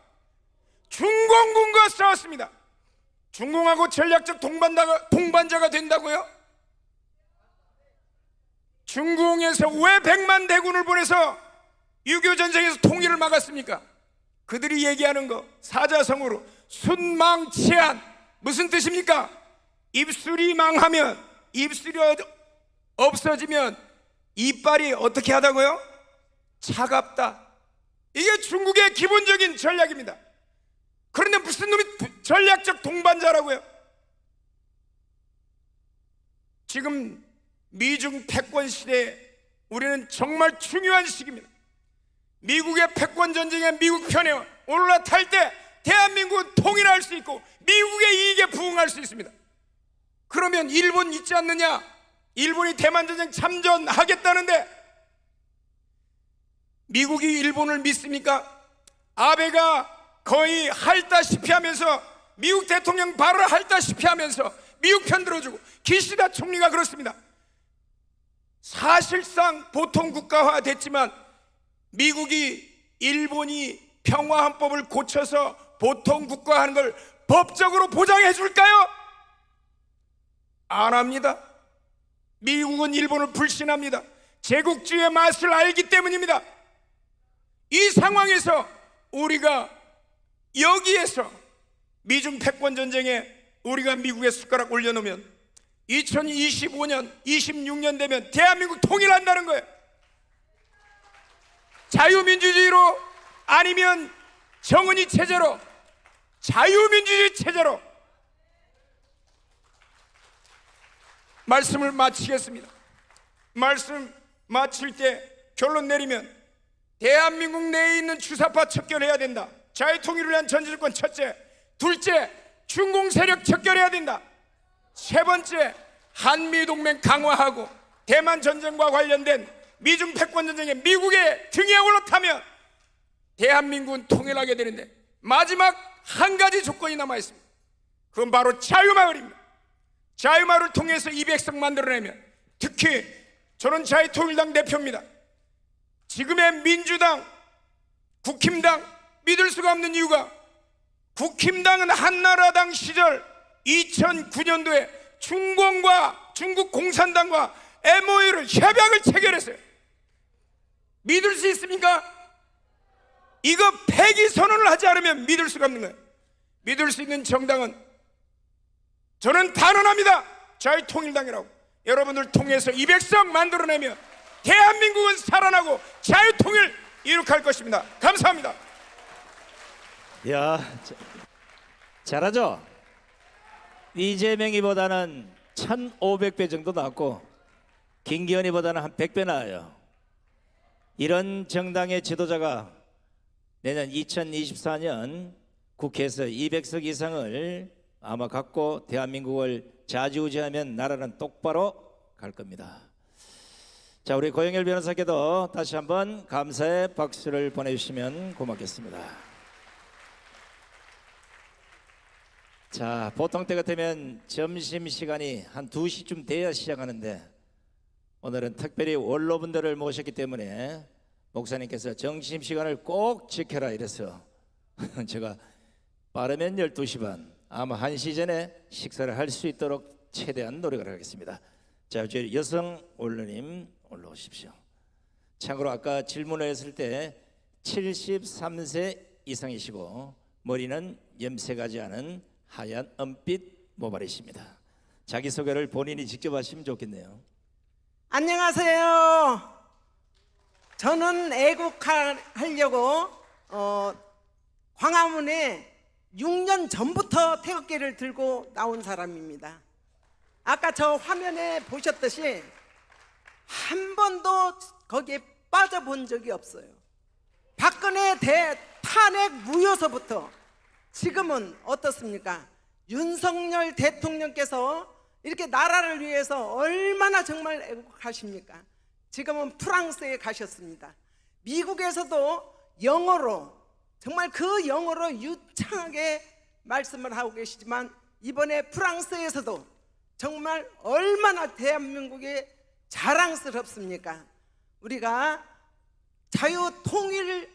Speaker 15: 중공군과 싸웠습니다. 중공하고 전략적 동반자가 된다고요? 중공에서 왜 100만 대군을 보내서 6.25 전쟁에서 통일을 막았습니까? 그들이 얘기하는 거 사자성어로 순망치한 무슨 뜻입니까? 입술이 망하면, 입술이 없어지면 이빨이 어떻게 하다고요? 차갑다. 이게 중국의 기본적인 전략입니다. 그런데 무슨 놈이 전략적 동반자라고요? 지금 미중 패권 시대에 우리는 정말 중요한 시기입니다. 미국의 패권 전쟁에 미국 편에 올라탈 때 대한민국은 통일할 수 있고 미국의 이익에 부응할 수 있습니다. 그러면 일본 있지 않느냐? 일본이 대만 전쟁 참전하겠다는데 미국이 일본을 믿습니까? 아베가 거의 핥다시피 하면서 미국 대통령 발을 핥다시피 하면서 미국 편 들어주고 기시다 총리가 그렇습니다. 사실상 보통 국가화 됐지만 미국이 일본이 평화헌법을 고쳐서 보통 국가화하는 걸 법적으로 보장해 줄까요? 안 합니다. 미국은 일본을 불신합니다. 제국주의의 맛을 알기 때문입니다. 이 상황에서 우리가 여기에서 미중 패권 전쟁에 우리가 미국에 숟가락 올려놓으면 2025년, 26년 되면 대한민국 통일한다는 거예요. 자유민주주의로 아니면 정은이 체제로, 자유민주주의 체제로. 말씀을 마치겠습니다. 말씀 마칠 때 결론 내리면 대한민국 내에 있는 주사파 척결해야 된다. 자유통일을 위한 전제조건 첫째. 둘째, 중공 세력 척결해야 된다. 세 번째, 한미동맹 강화하고 대만 전쟁과 관련된 미중 패권 전쟁에 미국의 등에 올라타면 대한민국은 통일하게 되는데 마지막 한 가지 조건이 남아 있습니다. 그건 바로 자유마을입니다. 자유마을을 통해서 200석 만들어내면, 특히 저는 자유통일당 대표입니다. 지금의 민주당, 국힘당 믿을 수가 없는 이유가 국힘당은 한나라당 시절 2009년도에 중공과 중국 공산당과 MOU를 협약을 체결했어요. 믿을 수 있습니까? 이거 폐기 선언을 하지 않으면 믿을 수가 없는 거예요. 믿을 수 있는 정당은 저는 단언합니다. 자유통일당이라고. 여러분들 통해서 200석 만들어내면 대한민국은 살아나고 자유통일 이룩할 것입니다. 감사합니다.
Speaker 1: 야, 잘하죠? 이재명이보다는 1500배 정도 낫고 김기현이보다는 한 100배 나아요. 이런 정당의 지도자가 내년 2024년 국회에서 200석 이상을 아마 갖고 대한민국을 좌지우지하면 나라는 똑바로 갈 겁니다. 자, 우리 고영열 변호사께도 다시 한번 감사의 박수를 보내주시면 고맙겠습니다. 자, 보통 때 같으면 점심 시간이 한 2시쯤 돼야 시작하는데 오늘은 특별히 원로분들을 모셨기 때문에 목사님께서 점심 시간을 꼭 지켜라 이래서 제가 빠르면 12시 반, 아마 1시 전에 식사를 할 수 있도록 최대한 노력을 하겠습니다. 자, 저희 여성 원로님 올라오십시오. 참고로 아까 질문을 했을 때 73세 이상이시고 머리는 염색하지 않은 하얀 은빛 모발이십니다. 자기소개를 본인이 직접 하시면 좋겠네요.
Speaker 16: 안녕하세요. 저는 애국하려고 광화문에 6년 전부터 태극기를 들고 나온 사람입니다. 아까 저 화면에 보셨듯이 한 번도 거기에 빠져본 적이 없어요. 박근혜 탄핵 무효서부터 지금은 어떻습니까? 윤석열 대통령께서 이렇게 나라를 위해서 얼마나 정말 애국하십니까? 지금은 프랑스에 가셨습니다. 미국에서도 영어로 정말 그 영어로 유창하게 말씀을 하고 계시지만 이번에 프랑스에서도 정말 얼마나 대한민국이 자랑스럽습니까? 우리가 자유통일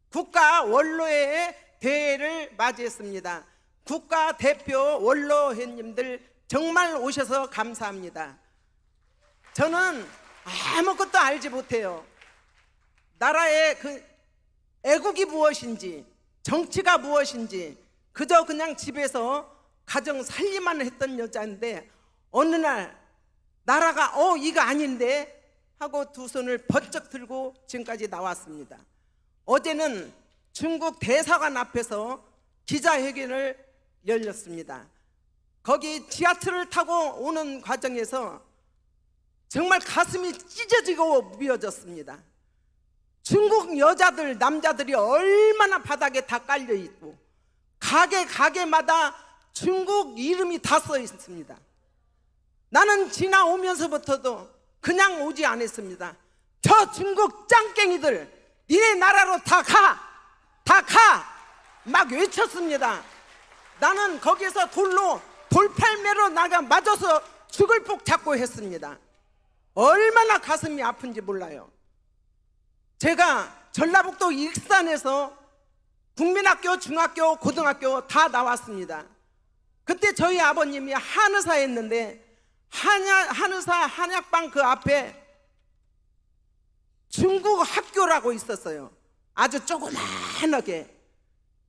Speaker 16: 국가 원로회 대회를 맞이했습니다. 국가 대표 원로회님들 정말 오셔서 감사합니다. 저는 아무것도 알지 못해요. 나라의 그 애국이 무엇인지, 정치가 무엇인지 그저 그냥 집에서 가정 살림만 했던 여자인데 어느 날 나라가 이거 아닌데 하고 두 손을 번쩍 들고 지금까지 나왔습니다. 어제는 중국 대사관 앞에서 기자회견을 열렸습니다. 거기 지하철을 타고 오는 과정에서 정말 가슴이 찢어지고 미어졌습니다. 중국 여자들, 남자들이 얼마나 바닥에 다 깔려 있고 가게마다 중국 이름이 다 써 있습니다. 나는 지나오면서부터도 그냥 오지 않았습니다. 저 중국 짱깽이들 니네 나라로 다 가! 막 외쳤습니다. 나는 거기서 돌팔매로 맞아서 죽을 복 잡고 했습니다. 얼마나 가슴이 아픈지 몰라요. 제가 전라북도 익산에서 국민학교, 중학교, 고등학교 다 나왔습니다. 그때 저희 아버님이 한의사 했는데 한의사 한약방 그 앞에 중국 학교라고 있었어요. 아주 조그만하게.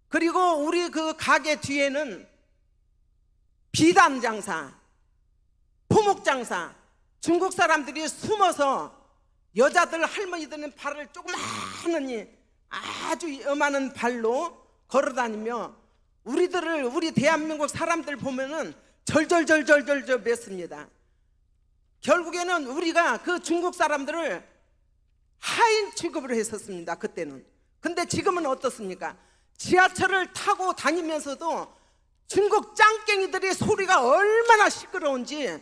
Speaker 16: 그리고 우리 그 가게 뒤에는 비단 장사, 포목 장사, 중국 사람들이 숨어서 여자들 할머니들은 발을 조그마하니 아주 요만한 발로 걸어다니며 우리 대한민국 사람들 보면은 절절절절절 맺습니다. 결국에는 우리가 그 중국 사람들을 하인 취급을 했었습니다. 그때는. 근데 지금은 어떻습니까? 지하철을 타고 다니면서도 중국 짱깽이들의 소리가 얼마나 시끄러운지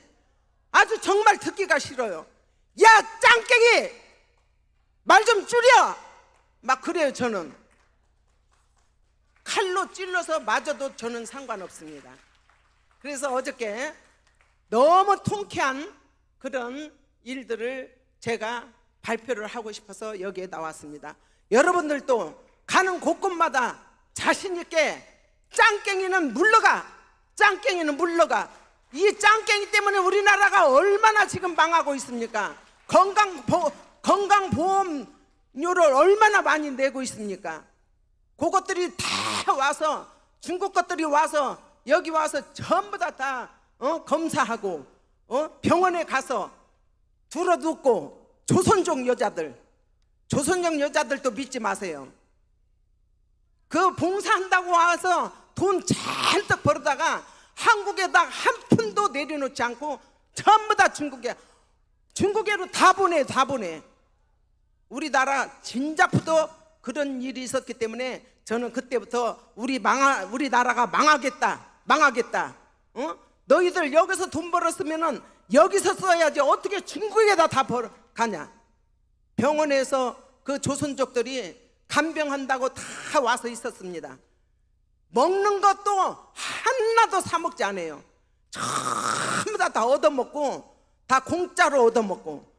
Speaker 16: 아주 정말 듣기가 싫어요. 야 짱깽이 말 좀 줄여 막 그래요. 저는 칼로 찔러서 맞아도 저는 상관없습니다. 그래서 어저께 너무 통쾌한 그런 일들을 제가 발표를 하고 싶어서 여기에 나왔습니다. 여러분들도 가는 곳곳마다 자신 있게 짱깽이는 물러가, 짱깽이는 물러가. 이 짱깽이 때문에 우리나라가 얼마나 지금 망하고 있습니까? 건강보험료를 얼마나 많이 내고 있습니까? 그것들이 다 와서 중국 것들이 와서 여기 와서 전부 다 검사하고 병원에 가서 들어눕고 조선족 여자들도 믿지 마세요. 그 봉사한다고 와서 돈 잔뜩 벌어다가 한국에다 한 푼도 내려놓지 않고 전부 다 중국에로 다 보내. 우리나라 진작부터 그런 일이 있었기 때문에 저는 그때부터 우리 나라가 망하겠다. 너희들 여기서 돈 벌었으면은 여기서 써야지 어떻게 중국에다 다 가냐. 병원에서 그 조선족들이 간병한다고 다 와서 있었습니다. 먹는 것도 하나도 사 먹지 않아요. 전부 다 얻어먹고 다 공짜로 얻어먹고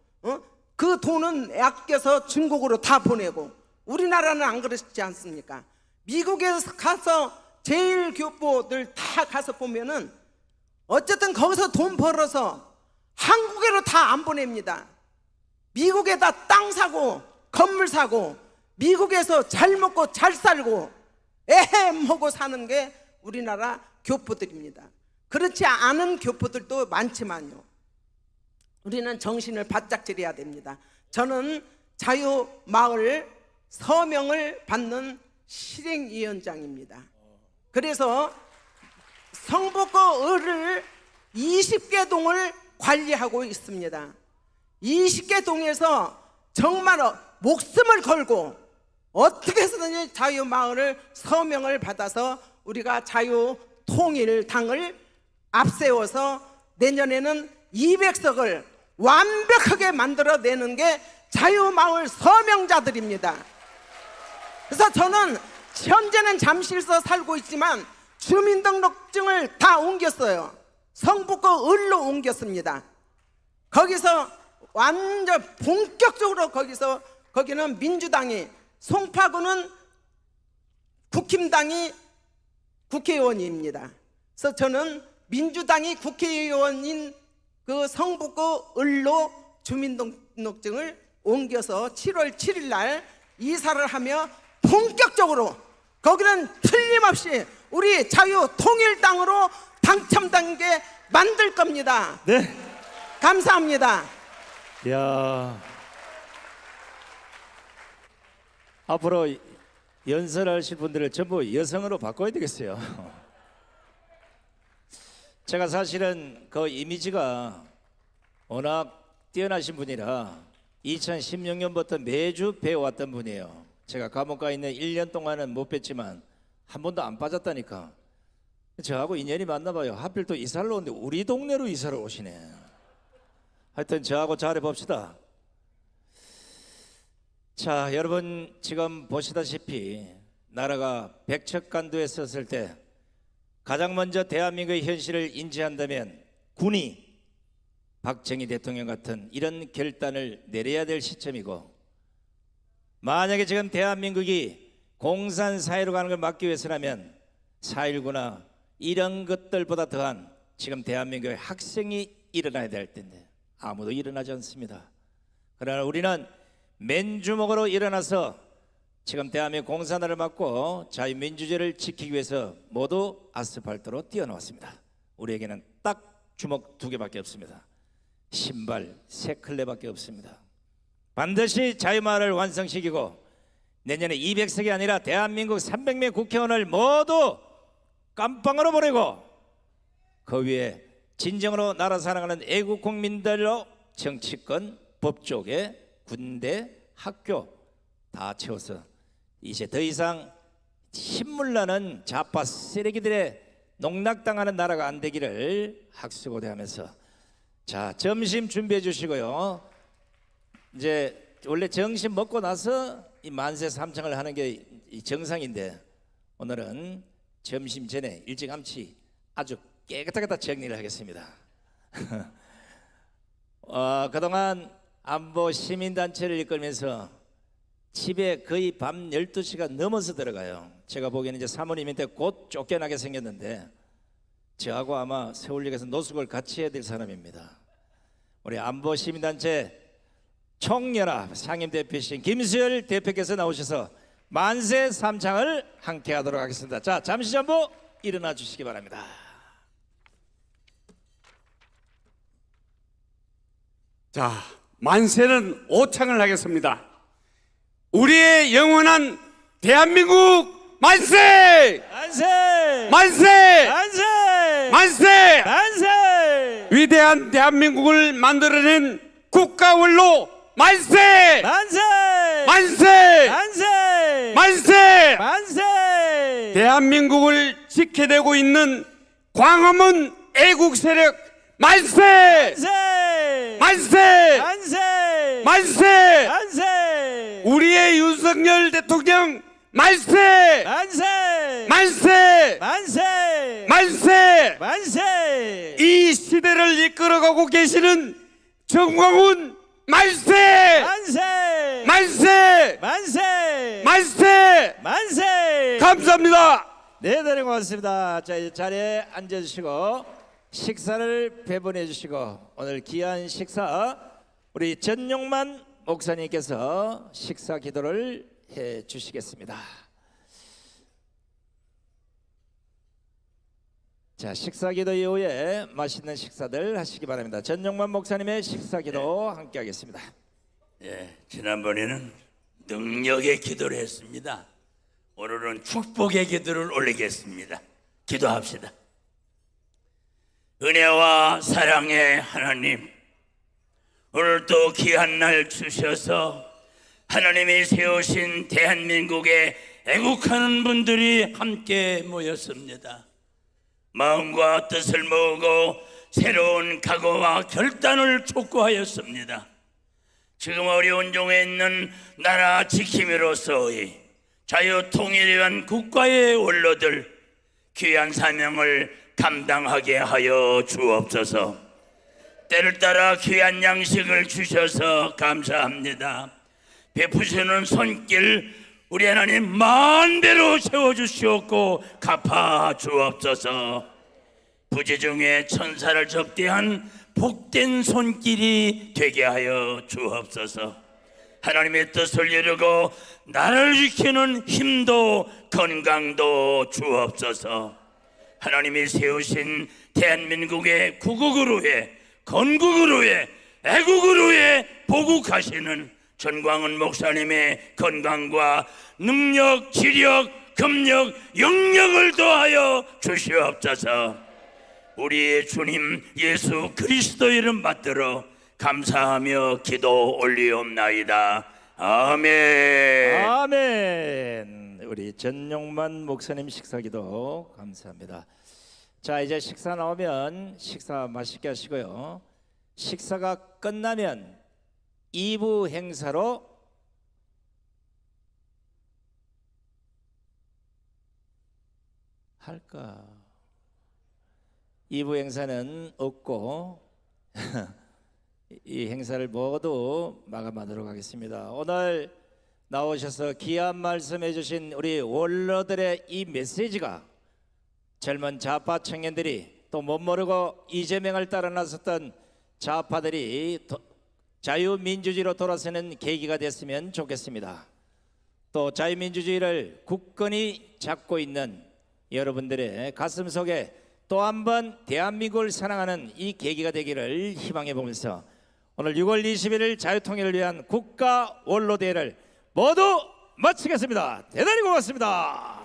Speaker 16: 그 돈은 아껴서 중국으로 다 보내고, 우리나라는 안 그렇지 않습니까? 미국에 가서 제일교포들 다 가서 보면은 어쨌든 거기서 돈 벌어서 한국으로 다 안 보냅니다. 미국에다 땅 사고 건물 사고 미국에서 잘 먹고 잘 살고 에헤 먹고 사는 게 우리나라 교포들입니다. 그렇지 않은 교포들도 많지만요, 우리는 정신을 바짝 차려야 됩니다. 저는 자유마을 서명을 받는 실행위원장입니다. 그래서 성북구 을을 20개 동을 관리하고 있습니다. 20개 동에서 정말 목숨을 걸고 어떻게 해서든지 자유마을을 서명을 받아서 우리가 자유통일당을 앞세워서 내년에는 200석을 완벽하게 만들어내는 게 자유마을 서명자들입니다. 그래서 저는 현재는 잠실서 살고 있지만 주민등록증을 다 옮겼어요. 성북구 을로 옮겼습니다. 거기서 완전 본격적으로 거기는 민주당이, 송파구는 국힘당이 국회의원입니다. 그래서 저는 민주당이 국회의원인 그 성북구 을로 주민등록증을 옮겨서 7월 7일 날 이사를 하며 본격적으로 거기는 틀림없이 우리 자유통일당으로 당첨단계 만들 겁니다.
Speaker 1: 네.
Speaker 16: 감사합니다.
Speaker 1: 야, 앞으로 연설하실 분들을 전부 여성으로 바꿔야 되겠어요. 제가 사실은 그 이미지가 워낙 뛰어나신 분이라 2016년부터 매주 배워왔던 분이에요. 제가 감옥가 있는 1년 동안은 못 뵀지만 한 번도 안 빠졌다니까. 저하고 인연이 맞나 봐요. 하필 또 이사를 오는데 우리 동네로 이사를 오시네. 하여튼 저하고 잘해봅시다. 자, 여러분 지금 보시다시피 나라가 백척간두에 섰을 때 가장 먼저 대한민국의 현실을 인지한다면 군이 박정희 대통령 같은 이런 결단을 내려야 될 시점이고, 만약에 지금 대한민국이 공산사회로 가는 걸 막기 위해서라면 4.19나 이런 것들보다 더한 지금 대한민국의 학생이 일어나야 될 텐데 아무도 일어나지 않습니다. 그러나 우리는 맨주먹으로 일어나서 지금 대한민국 공산화를 막고 자유민주주의를 지키기 위해서 모두 아스팔트로 뛰어나왔습니다. 우리에게는 딱 주먹 2개밖에 없습니다. 신발 3켤레밖에 없습니다. 반드시 자유마을을 완성시키고 내년에 200석이 아니라 대한민국 300명 국회의원을 모두 깜빵으로 보내고 그 위에 진정으로 나라 사랑하는 애국 국민들로 정치권, 법조계, 군대, 학교 다 채워서 이제 더 이상 신물나는 좌파 쓰레기들의 농락당하는 나라가 안 되기를 학수고대하면서, 자, 점심 준비해 주시고요. 이제 원래 점심 먹고 나서 이 만세 삼창을 하는 게 정상인데 오늘은 점심 전에 일찌감치 아주 깨끗하게 다 정리를 하겠습니다. 그동안 안보 시민단체를 이끌면서 집에 거의 밤 12시가 넘어서 들어가요. 제가 보기에는 이제 사모님한테 곧 쫓겨나게 생겼는데 저하고 아마 서울역에서 노숙을 같이 해야 될 사람입니다. 우리 안보 시민단체 총연합 상임대표이신 김수열 대표께서 나오셔서 만세 삼창을 함께 하도록 하겠습니다. 자, 잠시 전부 일어나 주시기 바랍니다.
Speaker 14: 자, 만세는 5창을 하겠습니다. 우리의 영원한 대한민국 만세!
Speaker 1: 만세!
Speaker 14: 만세!
Speaker 1: 만세!
Speaker 14: 만세!
Speaker 1: 만세!
Speaker 14: 위대한 대한민국을 만들어낸 국가원로 만세!
Speaker 1: 만세!
Speaker 14: 만세!
Speaker 1: 만세!
Speaker 14: 만세!
Speaker 1: 만세!
Speaker 14: 대한민국을 지켜내고 있는 광화문 애국 세력 만세!
Speaker 1: 만세!
Speaker 14: 만세!
Speaker 1: 만세!
Speaker 14: 만세!
Speaker 16: 만세!
Speaker 14: 우리의 윤석열 대통령 만세!
Speaker 16: 만세!
Speaker 14: 만세!
Speaker 16: 만세!
Speaker 14: 만세!
Speaker 16: 만세!
Speaker 14: 이 시대를 이끌어가고 계시는 정광훈 만세!
Speaker 16: 만세!
Speaker 14: 만세!
Speaker 16: 만세!
Speaker 14: 만세!
Speaker 16: 만세!
Speaker 14: 감사합니다.
Speaker 1: 네, 대단히 고맙습니다. 자, 이제 자리에 앉아주시고 식사를 배분해 주시고 오늘 귀한 식사 우리 전용만 목사님께서 식사 기도를 해 주시겠습니다. 자, 식사 기도 이후에 맛있는 식사들 하시기 바랍니다. 전용만 목사님의 식사 기도 함께 하겠습니다.
Speaker 17: 예, 지난번에는 능력의 기도를 했습니다. 오늘은 축복의 기도를 올리겠습니다. 기도합시다. 은혜와 사랑의 하나님, 오늘도 귀한 날 주셔서 하나님이 세우신 대한민국에 애국하는 분들이 함께 모였습니다. 마음과 뜻을 모으고 새로운 각오와 결단을 촉구하였습니다. 지금 어려운 중에 있는 나라 지킴이로서의 자유통일을 위한 국가의 원로들 귀한 사명을 감당하게 하여 주옵소서. 때를 따라 귀한 양식을 주셔서 감사합니다. 베푸시는 손길 우리 하나님 만배로 세워주시옵고 갚아 주옵소서. 부재 중에 천사를 접대한 복된 손길이 되게 하여 주옵소서. 하나님의 뜻을 이루고 나라를 지키는 힘도 건강도 주옵소서. 하나님이 세우신 대한민국의 구국으로의 건국으로의 애국으로의 보국하시는 전광훈 목사님의 건강과 능력, 지력, 금력, 영력을 더하여 주시옵소서. 우리의 주님 예수 그리스도 이름 받들어 감사하며 기도 올리옵나이다. 아멘.
Speaker 1: 아멘. 우리 전용만 목사님 식사기도 감사합니다. 자, 이제 식사 나오면 식사 맛있게 하시고요. 식사가 끝나면 2부 행사로 할까? 2부 행사는 없고 이 행사를 모두 마감하도록 하겠습니다. 오늘 나오셔서 귀한 말씀해 주신 우리 원로들의 이 메시지가 젊은 좌파 청년들이 또 못 모르고 이재명을 따라 나섰던 좌파들이 자유민주주의로 돌아서는 계기가 됐으면 좋겠습니다. 또 자유민주주의를 굳건히 잡고 있는 여러분들의 가슴 속에 또 한 번 대한민국을 사랑하는 이 계기가 되기를 희망해 보면서 오늘 6월 21일 자유통일을 위한 국가 원로대회를 모두 마치겠습니다. 대단히 고맙습니다.